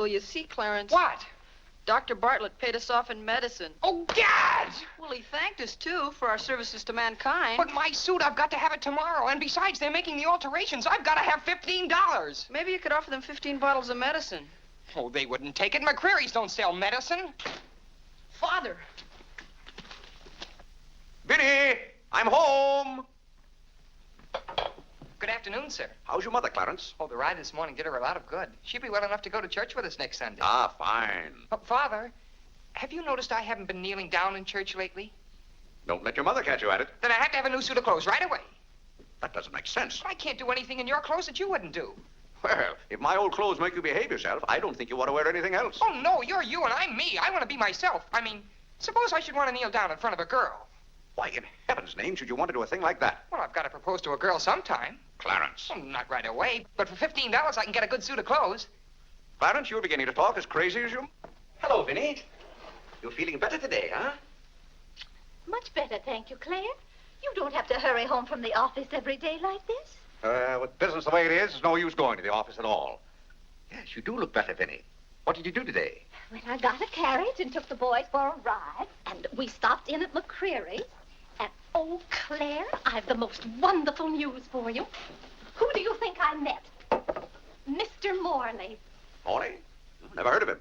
you see, Clarence... What? Dr. Bartlett paid us off in medicine. Oh, Gad! Well, he thanked us, too, for our services to mankind. But my suit, I've got to have it tomorrow. And besides, they're making the alterations. I've got to have $15. Maybe you could offer them 15 bottles of medicine. Oh, they wouldn't take it. McCreary's don't sell medicine. Father! Vinny, I'm home. Good afternoon, sir. How's your mother, Clarence? Oh, the ride this morning did her a lot of good. She'll be well enough to go to church with us next Sunday. Ah, fine. But, Father, Have you noticed I haven't been kneeling down in church lately? Don't let your mother catch you at it. Then I have to have a new suit of clothes right away. That doesn't make sense. I can't do anything in your clothes that you wouldn't do. Well, if my old clothes make you behave yourself, I don't think you ought to wear anything else. Oh, no, you're you and I'm me. I want to be myself. I mean, suppose I should want to kneel down in front of a girl. Why, in heaven's name, should you want to do a thing like that? Well, I've got to propose to a girl sometime. Clarence. Well, not right away, but for $15 I can get a good suit of clothes. Clarence, you're beginning to talk as crazy as you... Hello, Vinny. You're feeling better today, huh? Much better, thank you, Claire. You don't have to hurry home from the office every day like this. With business the way it is, there's no use going to the office at all. Yes, you do look better, Vinny. What did you do today? Well, I got a carriage and took the boys for a ride, and we stopped in at McCreary's. And, oh, Claire, I've the most wonderful news for you. Who do you think I met? Mr. Morley. Morley? Never heard of him.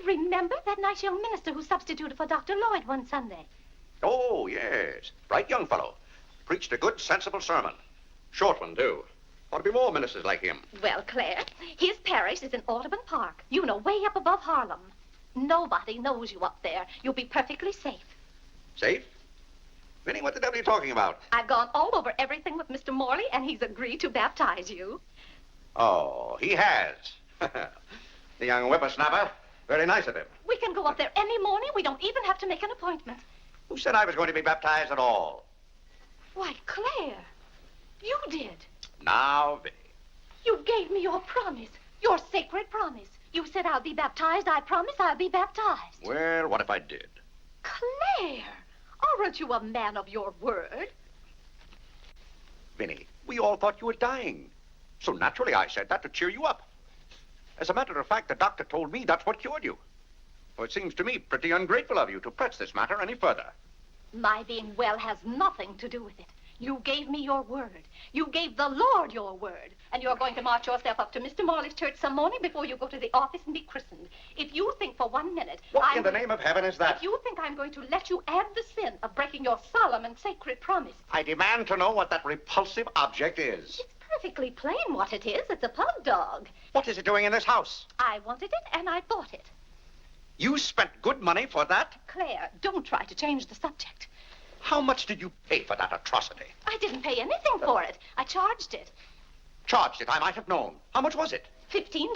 Remember that nice young minister who substituted for Dr. Lloyd one Sunday? Oh, yes. Bright young fellow. Preached a good, sensible sermon. Short one, too. Ought to be more ministers like him. Well, Claire, his parish is in Audubon Park. You know, way up above Harlem. Nobody knows you up there. You'll be perfectly safe. Safe? Vinny, what the devil are you talking about? I've gone all over everything with Mr. Morley, and he's agreed to baptize you. Oh, he has. The young whippersnapper. Very nice of him. We can go up there any morning. We don't even have to make an appointment. Who said I was going to be baptized at all? Why, Claire, you did. Now, Vinny. You gave me your promise, your sacred promise. You said I'll be baptized. I promise I'll be baptized. Well, what if I did? Claire, aren't you a man of your word? Vinny, we all thought you were dying. So naturally I said that to cheer you up. As a matter of fact, the doctor told me that's what cured you. Well, it seems to me pretty ungrateful of you to press this matter any further. My being well has nothing to do with it. You gave me your word. You gave the Lord your word. And you're going to march yourself up to Mr. Morley's church some morning before you go to the office and be christened. If you think for 1 minute... What in the name of heaven is that? If you think I'm going to let you add the sin of breaking your solemn and sacred promise... I demand to know what that repulsive object is. It's perfectly plain what it is. It's a pug dog. What is it doing in this house? I wanted it and I bought it. You spent good money for that? Claire, don't try to change the subject. How much did you pay for that atrocity? I didn't pay anything for it. I charged it. Charged it? I might have known. How much was it? $15.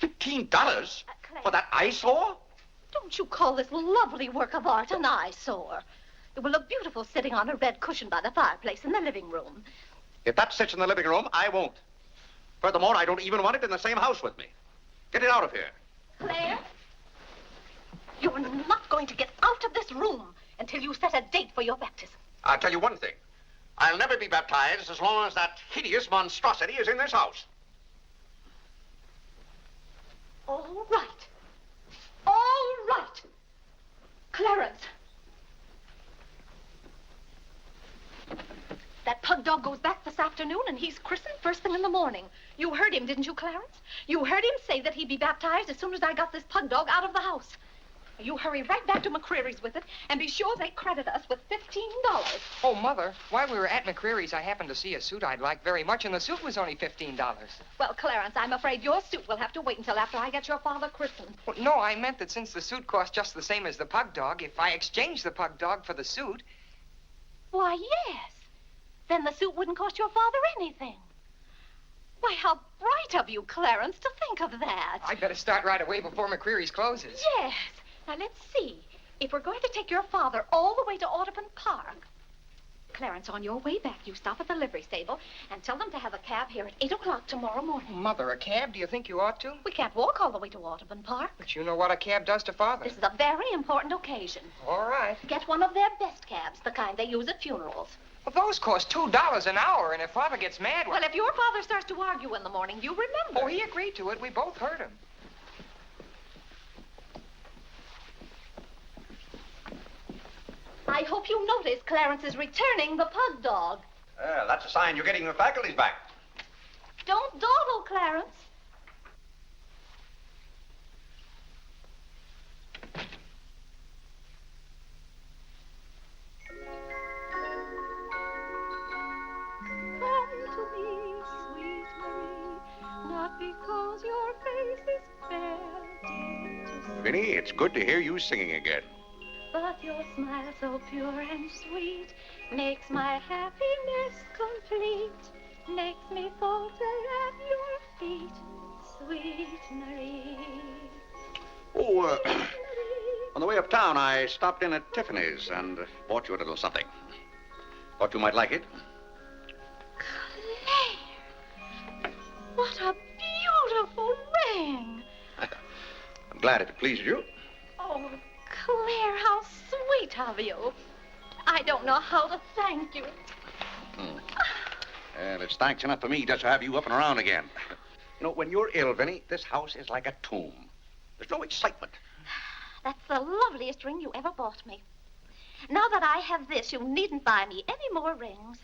$15? Claire, For that eyesore? Don't you call this lovely work of art an eyesore? It will look beautiful sitting on a red cushion by the fireplace in the living room. If that sits in the living room, I won't. Furthermore, I don't even want it in the same house with me. Get it out of here. Claire, you're not going to get out of this room until you set a date for your baptism. I'll tell you one thing. I'll never be baptized as long as that hideous monstrosity is in this house. All right. All right. Clarence. That pug dog goes back this afternoon, and he's christened first thing in the morning. You heard him, didn't you, Clarence? You heard him say that he'd be baptized as soon as I got this pug dog out of the house. You hurry right back to McCreary's with it, and be sure they credit us with $15. Oh, Mother, while we were at McCreary's, I happened to see a suit I'd like very much, and the suit was only $15. Well, Clarence, I'm afraid your suit will have to wait until after I get your father christened. Well, no, I meant that since the suit cost just the same as the pug dog, if I exchanged the pug dog for the suit... Why, yes. Then the suit wouldn't cost your father anything. Why, how bright of you, Clarence, to think of that. I'd better start right away before McCreary's closes. Yes. Now, let's see. If we're going to take your father all the way to Audubon Park... Clarence, on your way back, you stop at the livery stable and tell them to have a cab here at 8 o'clock tomorrow morning. Mother, a cab? Do you think you ought to? We can't walk all the way to Audubon Park. But you know what a cab does to Father. This is a very important occasion. All right. Get one of their best cabs, the kind they use at funerals. Well, those cost $2 an hour, and if Father gets mad... Well, if your father starts to argue in the morning, you remember. Oh, he agreed to it. We both heard him. I hope you notice Clarence is returning the pug dog. Well, that's a sign you're getting your faculties back. Don't dawdle, Clarence. Come to me, sweet Marie, not because your face is fair, dear to Vinny, it's good to hear you singing again. But your smile so pure and sweet makes my happiness complete. Makes me falter at your feet, sweet Marie. Oh, on the way uptown, I stopped in at Tiffany's and bought you a little something. Thought you might like it. Claire, what a beautiful ring. I'm glad if it pleases you. Oh, Claire, how sweet of you. I don't know how to thank you. Well, it's thanks enough for me just to have you up and around again. You know, when you're ill, Vinny, this house is like a tomb. There's no excitement. That's the loveliest ring you ever bought me. Now that I have this, you needn't buy me any more rings.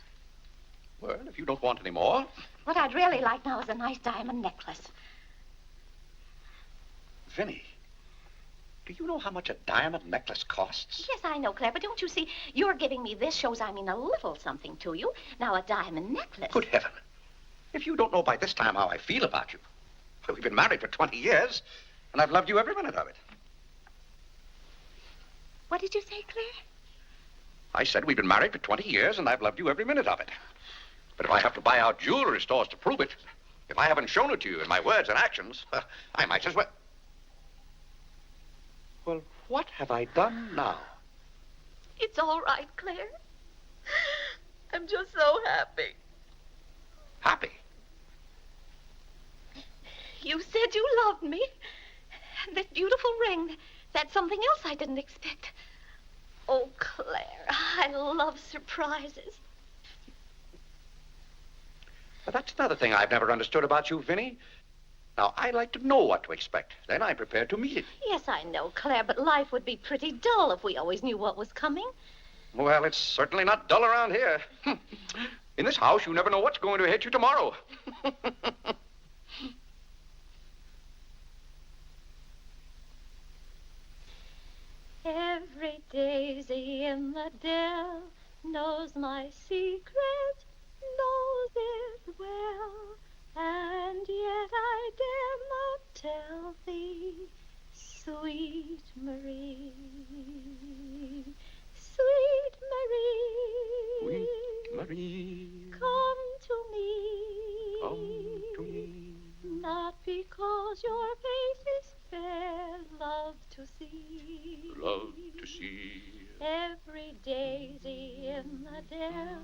Well, if you don't want any more. What I'd really like now is a nice diamond necklace. Vinny, do you know how much a diamond necklace costs? Yes, I know, Claire, but don't you see, you're giving me this shows I mean a little something to you. Now, a diamond necklace. Good heaven. If you don't know by this time how I feel about you. Well, we've been married for 20 years, and I've loved you every minute of it. What did you say, Claire? I said we've been married for 20 years, and I've loved you every minute of it. But if I have to buy out jewelry stores to prove it, if I haven't shown it to you in my words and actions, I might as well... Well, what have I done now? It's all right, Claire. I'm just so happy. Happy? You said you loved me. And this beautiful ring, that's something else I didn't expect. Oh, Claire, I love surprises. Well, that's another thing I've never understood about you, Vinny. Now, I like to know what to expect. Then I'm prepared to meet it. Yes, I know, Claire, but life would be pretty dull if we always knew what was coming. Well, it's certainly not dull around here. In this house, you never know what's going to hit you tomorrow. Every daisy in the dell knows my secret, knows it well, and yet I dare not tell thee, sweet Marie, sweet Marie, Sweet Marie, come to me, not because your face is fair, love to see. love to see. Every daisy in the dell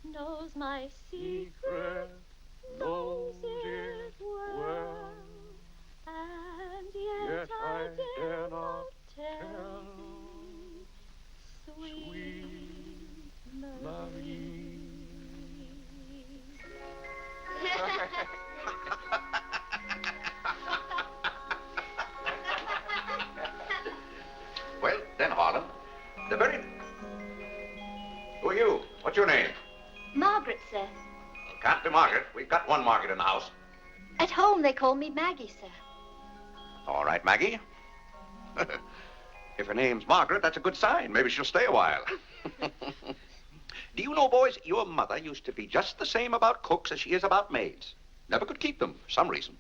knows my secret, knows it well, and yet I dare not tell, sweet Marie. Well, then, Harlan, the very... Who are you? What's your name? Margaret, sir. Well, can't be Margaret. We've got one Margaret in the house. At home, they call me Maggie, sir. All right, Maggie. If her name's Margaret, that's a good sign. Maybe she'll stay a while. Do you know, boys, your mother used to be just the same about cooks as she is about maids. Never could keep them, for some reason.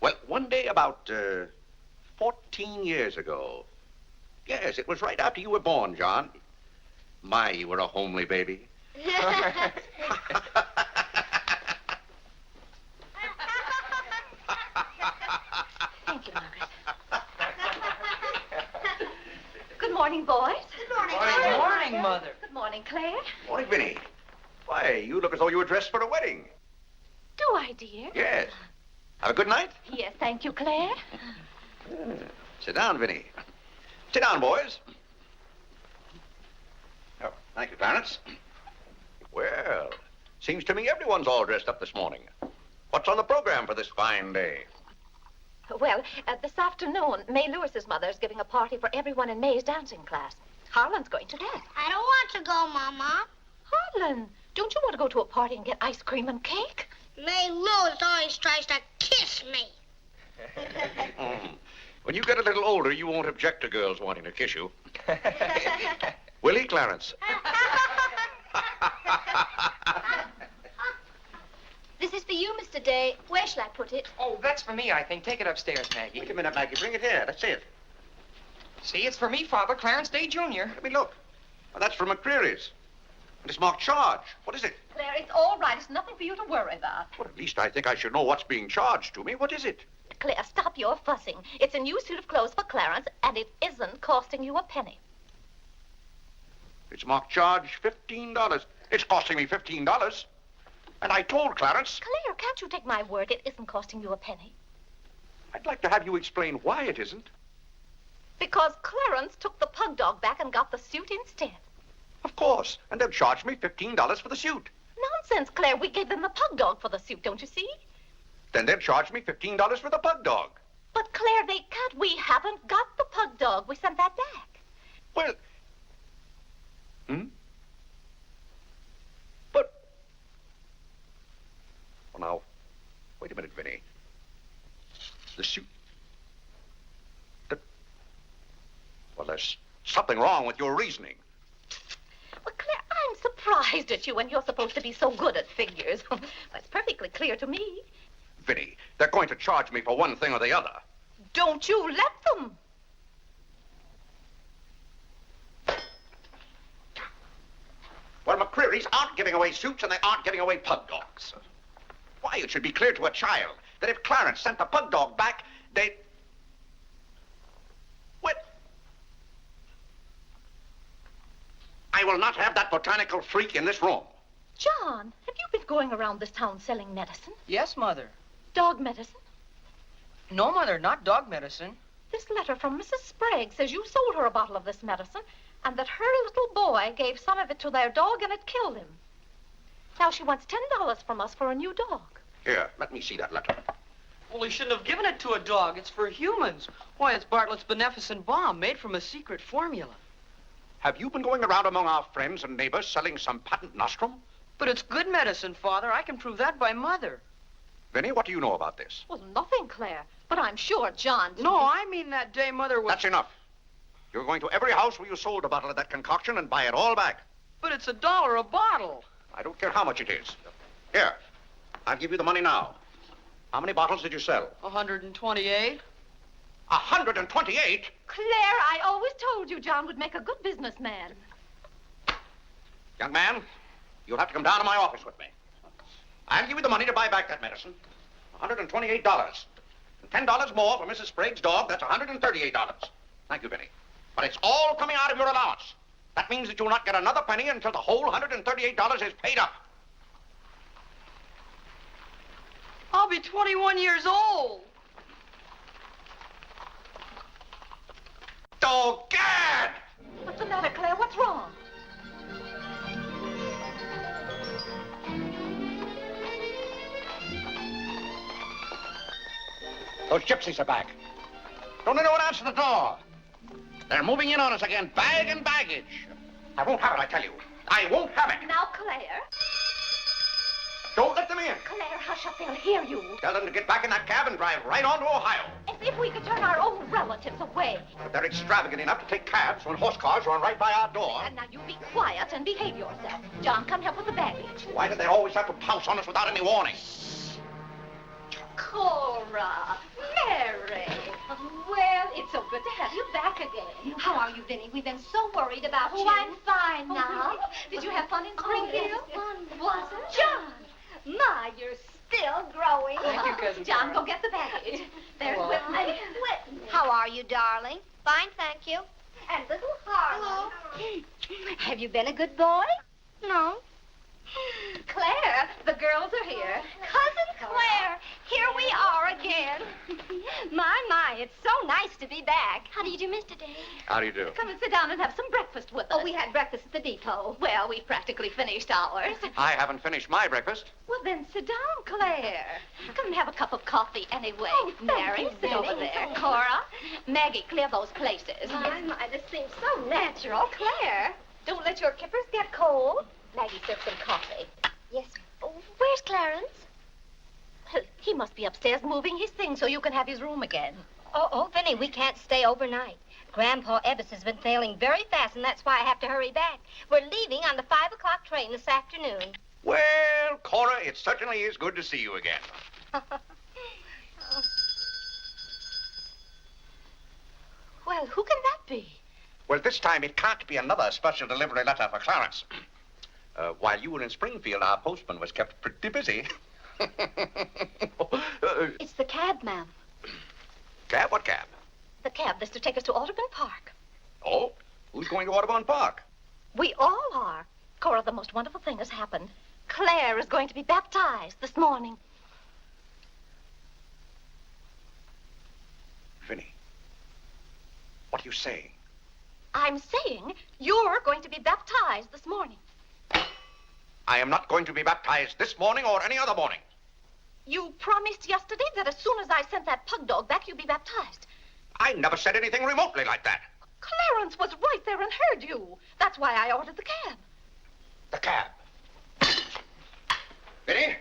Well, one day about 14 years ago. Yes, it was right after you were born, John. My, you were a homely baby. Thank you, Margaret. Good morning, boys. Good morning, Good morning, Mother. Good morning, Claire. Morning, Vinny. Why, you look as though you were dressed for a wedding. Do I, dear? Yes. Have a good night. Yes, thank you, Claire. Sit down, Vinny. Sit down, boys. Oh, thank you, Clarence. Well, seems to me everyone's all dressed up this morning. What's on the program for this fine day? Well, this afternoon, May Lewis's mother's giving a party for everyone in May's dancing class. Harlan's going to that. I don't want to go, Mama. Harlan, don't you want to go to a party and get ice cream and cake? May Lewis always tries to kiss me. When you get a little older, you won't object to girls wanting to kiss you. Will he, Clarence? This is for you, Mr. Day. Where shall I put it? Oh, that's for me, I think. Take it upstairs, Maggie. Wait a minute, Maggie. Bring it here. That's it. See, it's for me, Father, Clarence Day Jr. Let me look. Well, that's from McCreary's. And it's marked charge. What is it? Claire, it's all right. It's nothing for you to worry about. Well, at least I think I should know what's being charged to me. What is it? Claire, stop your fussing. It's a new suit of clothes for Clarence, and it isn't costing you a penny. It's marked charge $15. It's costing me $15. And I told Clarence... Claire, can't you take my word? It isn't costing you a penny. I'd like to have you explain why it isn't. Because Clarence took the pug dog back and got the suit instead. Of course. And they'll charge me $15 for the suit. Nonsense, Claire. We gave them the pug dog for the suit, don't you see? Then they'll charge me $15 for the pug dog. But, Claire, they can't. We haven't got the pug dog. We sent that back. Well... But... Well, now, wait a minute, Vinny. The suit... Well, there's something wrong with your reasoning. Well, Claire, I'm surprised at you when you're supposed to be so good at figures. That's perfectly clear to me. Vinny, they're going to charge me for one thing or the other. Don't you let them. Well, McCreary's aren't giving away suits and they aren't giving away pug dogs. Why, it should be clear to a child that if Clarence sent the pug dog back, they'd... Well... I will not have that botanical freak in this room. John, have you been going around this town selling medicine? Yes, Mother. Dog medicine? No, Mother, not dog medicine. This letter from Mrs. Sprague says you sold her a bottle of this medicine and that her little boy gave some of it to their dog and it killed him. Now she wants $10 from us for a new dog. Here, let me see that letter. Well, he shouldn't have given it to a dog. It's for humans. Why, it's Bartlett's beneficent balm made from a secret formula. Have you been going around among our friends and neighbors selling some patent nostrum? But it's good medicine, Father. I can prove that by Mother. Vinny, what do you know about this? Well, nothing, Claire. But I'm sure John didn't... No, I mean that day Mother was... That's enough. You're going to every house where you sold a bottle of that concoction and buy it all back. But it's $1 a bottle. I don't care how much it is. Here, I'll give you the money now. How many bottles did you sell? 128. 128? Claire, I always told you John would make a good businessman. Young man, you'll have to come down to my office with me. I'll give you the money to buy back that medicine. $128. And $10 more for Mrs. Sprague's dog. That's $138. Thank you, Vinny. But it's all coming out of your allowance. That means that you'll not get another penny until the whole $138 is paid up. I'll be 21 years old. Oh, Gad! What's the matter, Claire? What's wrong? Those gypsies are back. Don't anyone answer the door. They're moving in on us again, bag and baggage. I won't have it, I tell you. I won't have it. Now, Claire. Don't let them in. Claire, hush up. They'll hear you. Tell them to get back in that cab and drive right on to Ohio. As if we could turn our own relatives away. But they're extravagant enough to take cabs when horse cars run right by our door. And now you be quiet and behave yourself. John, come help with the baggage. Why do they always have to pounce on us without any warning? Cora, Mary. Well, it's so good to have you back again. How are you, Vinny? We've been so worried about you. Oh, I'm fine now. Did you have fun in Springfield? Was it? John. My, you're still growing. Thank you, Cousin John, Cora. go get the baggage. There's Hello. Whitney. How are you, darling? Fine, thank you. And little Harlow. Have you been a good boy? No. Claire, the girls are here. Cousin Claire, here we are again. My, it's so nice to be back. How do you do, Mr. Day? How do you do? Come and sit down and have some breakfast with us. Oh, we had breakfast at the depot. Well, we've practically finished ours. I haven't finished my breakfast. Well, then sit down, Claire. Come and have a cup of coffee anyway. Oh, thank Mary, you, sit over Betty. there. Cora, Maggie, clear those places. My, this seems so natural. Claire, don't let your kippers get cold. Maggie, serve some coffee. Yes. Oh, where's Clarence? Well, he must be upstairs moving his things so you can have his room again. Oh, Vinny, we can't stay overnight. Grandpa Ebbs has been sailing very fast, and that's why I have to hurry back. We're leaving on the 5 o'clock train this afternoon. Well, Cora, it certainly is good to see you again. Well, who can that be? Well, this time it can't be another special delivery letter for Clarence. While you were in Springfield, our postman was kept pretty busy. It's the cab, ma'am. Cab? What cab? The cab that's to take us to Audubon Park. Oh? Who's going to Audubon Park? We all are. Cora, the most wonderful thing has happened. Claire is going to be baptized this morning. Vinny, what are you saying? I'm saying you're going to be baptized this morning. I am not going to be baptized this morning or any other morning. You promised yesterday that as soon as I sent that pug dog back, you'd be baptized. I never said anything remotely like that. Clarence was right there and heard you. That's why I ordered the cab. The cab. Vinny,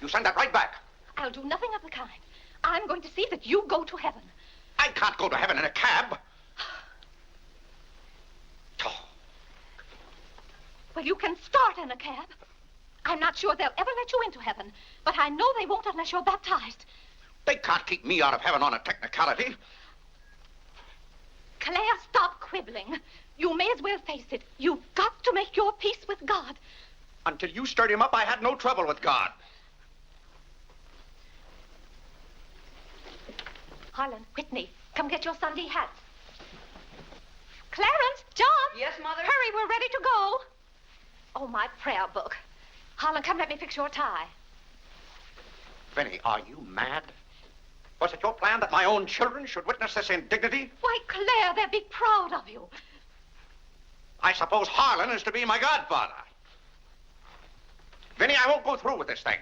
you send that right back. I'll do nothing of the kind. I'm going to see that you go to heaven. I can't go to heaven in a cab. Well, you can start in a cab. I'm not sure they'll ever let you into heaven, but I know they won't unless you're baptized. They can't keep me out of heaven on a technicality. Claire, stop quibbling. You may as well face it. You've got to make your peace with God. Until you stirred him up, I had no trouble with God. Harlan, Whitney, come get your Sunday hats. Clarence, John. Yes, Mother? Hurry, we're ready to go. Oh, my prayer book. Harlan, come let me fix your tie. Vinny, are you mad? Was it your plan that my own children should witness this indignity? Why, Claire, they'll be proud of you. I suppose Harlan is to be my godfather. Vinny, I won't go through with this thing.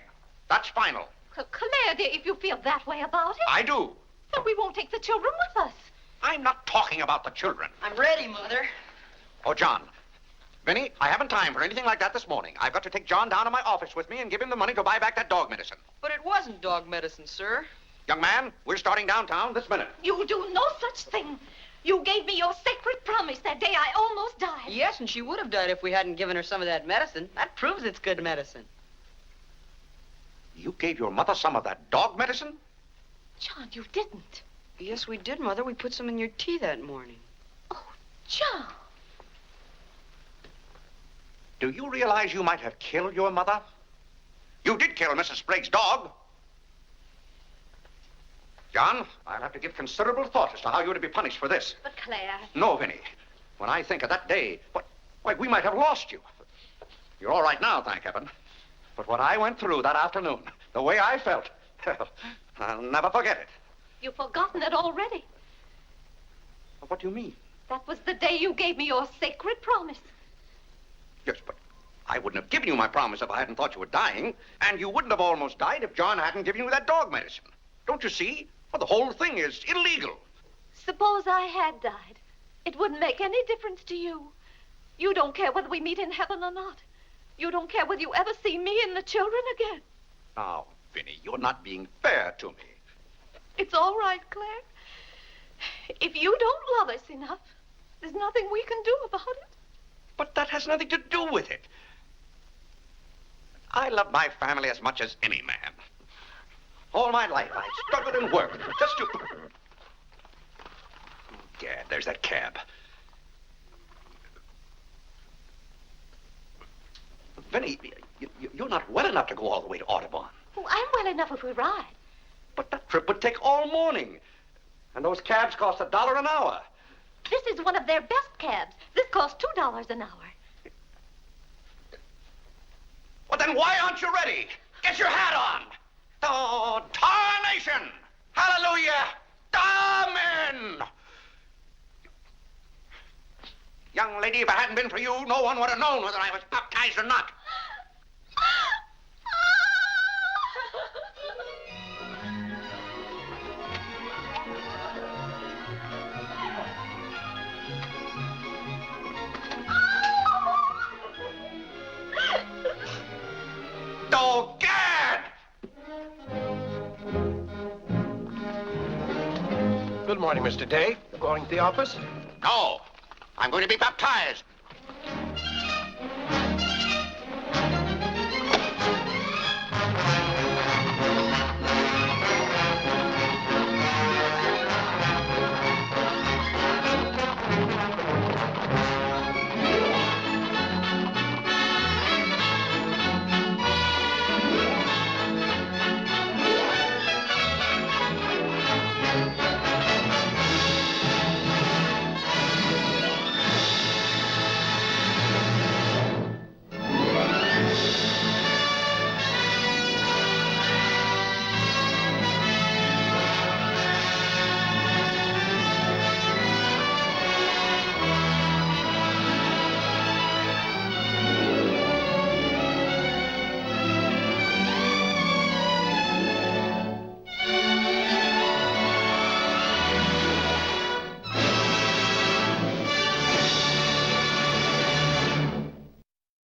That's final. Claire, dear, if you feel that way about it... I do. Then we won't take the children with us. I'm not talking about the children. I'm ready, Mother. Oh, John. Vinny, I haven't time for anything like that this morning. I've got to take John down to my office with me and give him the money to buy back that dog medicine. But it wasn't dog medicine, sir. Young man, we're starting downtown this minute. You'll do no such thing. You gave me your sacred promise that day I almost died. Yes, and she would have died if we hadn't given her some of that medicine. That proves it's good medicine. You gave your mother some of that dog medicine? John, you didn't. Yes, we did, Mother. We put some in your tea that morning. Oh, John. Do you realize you might have killed your mother? You did kill Mrs. Sprague's dog. John, I'll have to give considerable thought as to how you're to be punished for this. But Claire... No, Vinny. When I think of that day, why, we might have lost you. You're all right now, thank heaven. But what I went through that afternoon, the way I felt, I'll never forget it. You've forgotten it already. What do you mean? That was the day you gave me your sacred promise. Yes, but I wouldn't have given you my promise if I hadn't thought you were dying. And you wouldn't have almost died if John hadn't given you that dog medicine. Don't you see? Well, the whole thing is illegal. Suppose I had died. It wouldn't make any difference to you. You don't care whether we meet in heaven or not. You don't care whether you ever see me and the children again. Now, Vinny, you're not being fair to me. It's all right, Claire. If you don't love us enough, there's nothing we can do about it. But that has nothing to do with it. I love my family as much as any man. All my life, I've struggled and worked just to... Oh, Gad, there's that cab. Vinny, you're not well enough to go all the way to Audubon. Oh, I'm well enough if we ride. But that trip would take all morning. And those cabs cost $1 an hour. This is one of their best cabs. This costs $2 an hour. Well, then why aren't you ready? Get your hat on. Oh, tarnation! Hallelujah! Amen! Young lady, if it hadn't been for you, no one would have known whether I was baptized or not. Oh, Gad! Good morning, Mr. Day. Going to the office? No. I'm going to be baptized.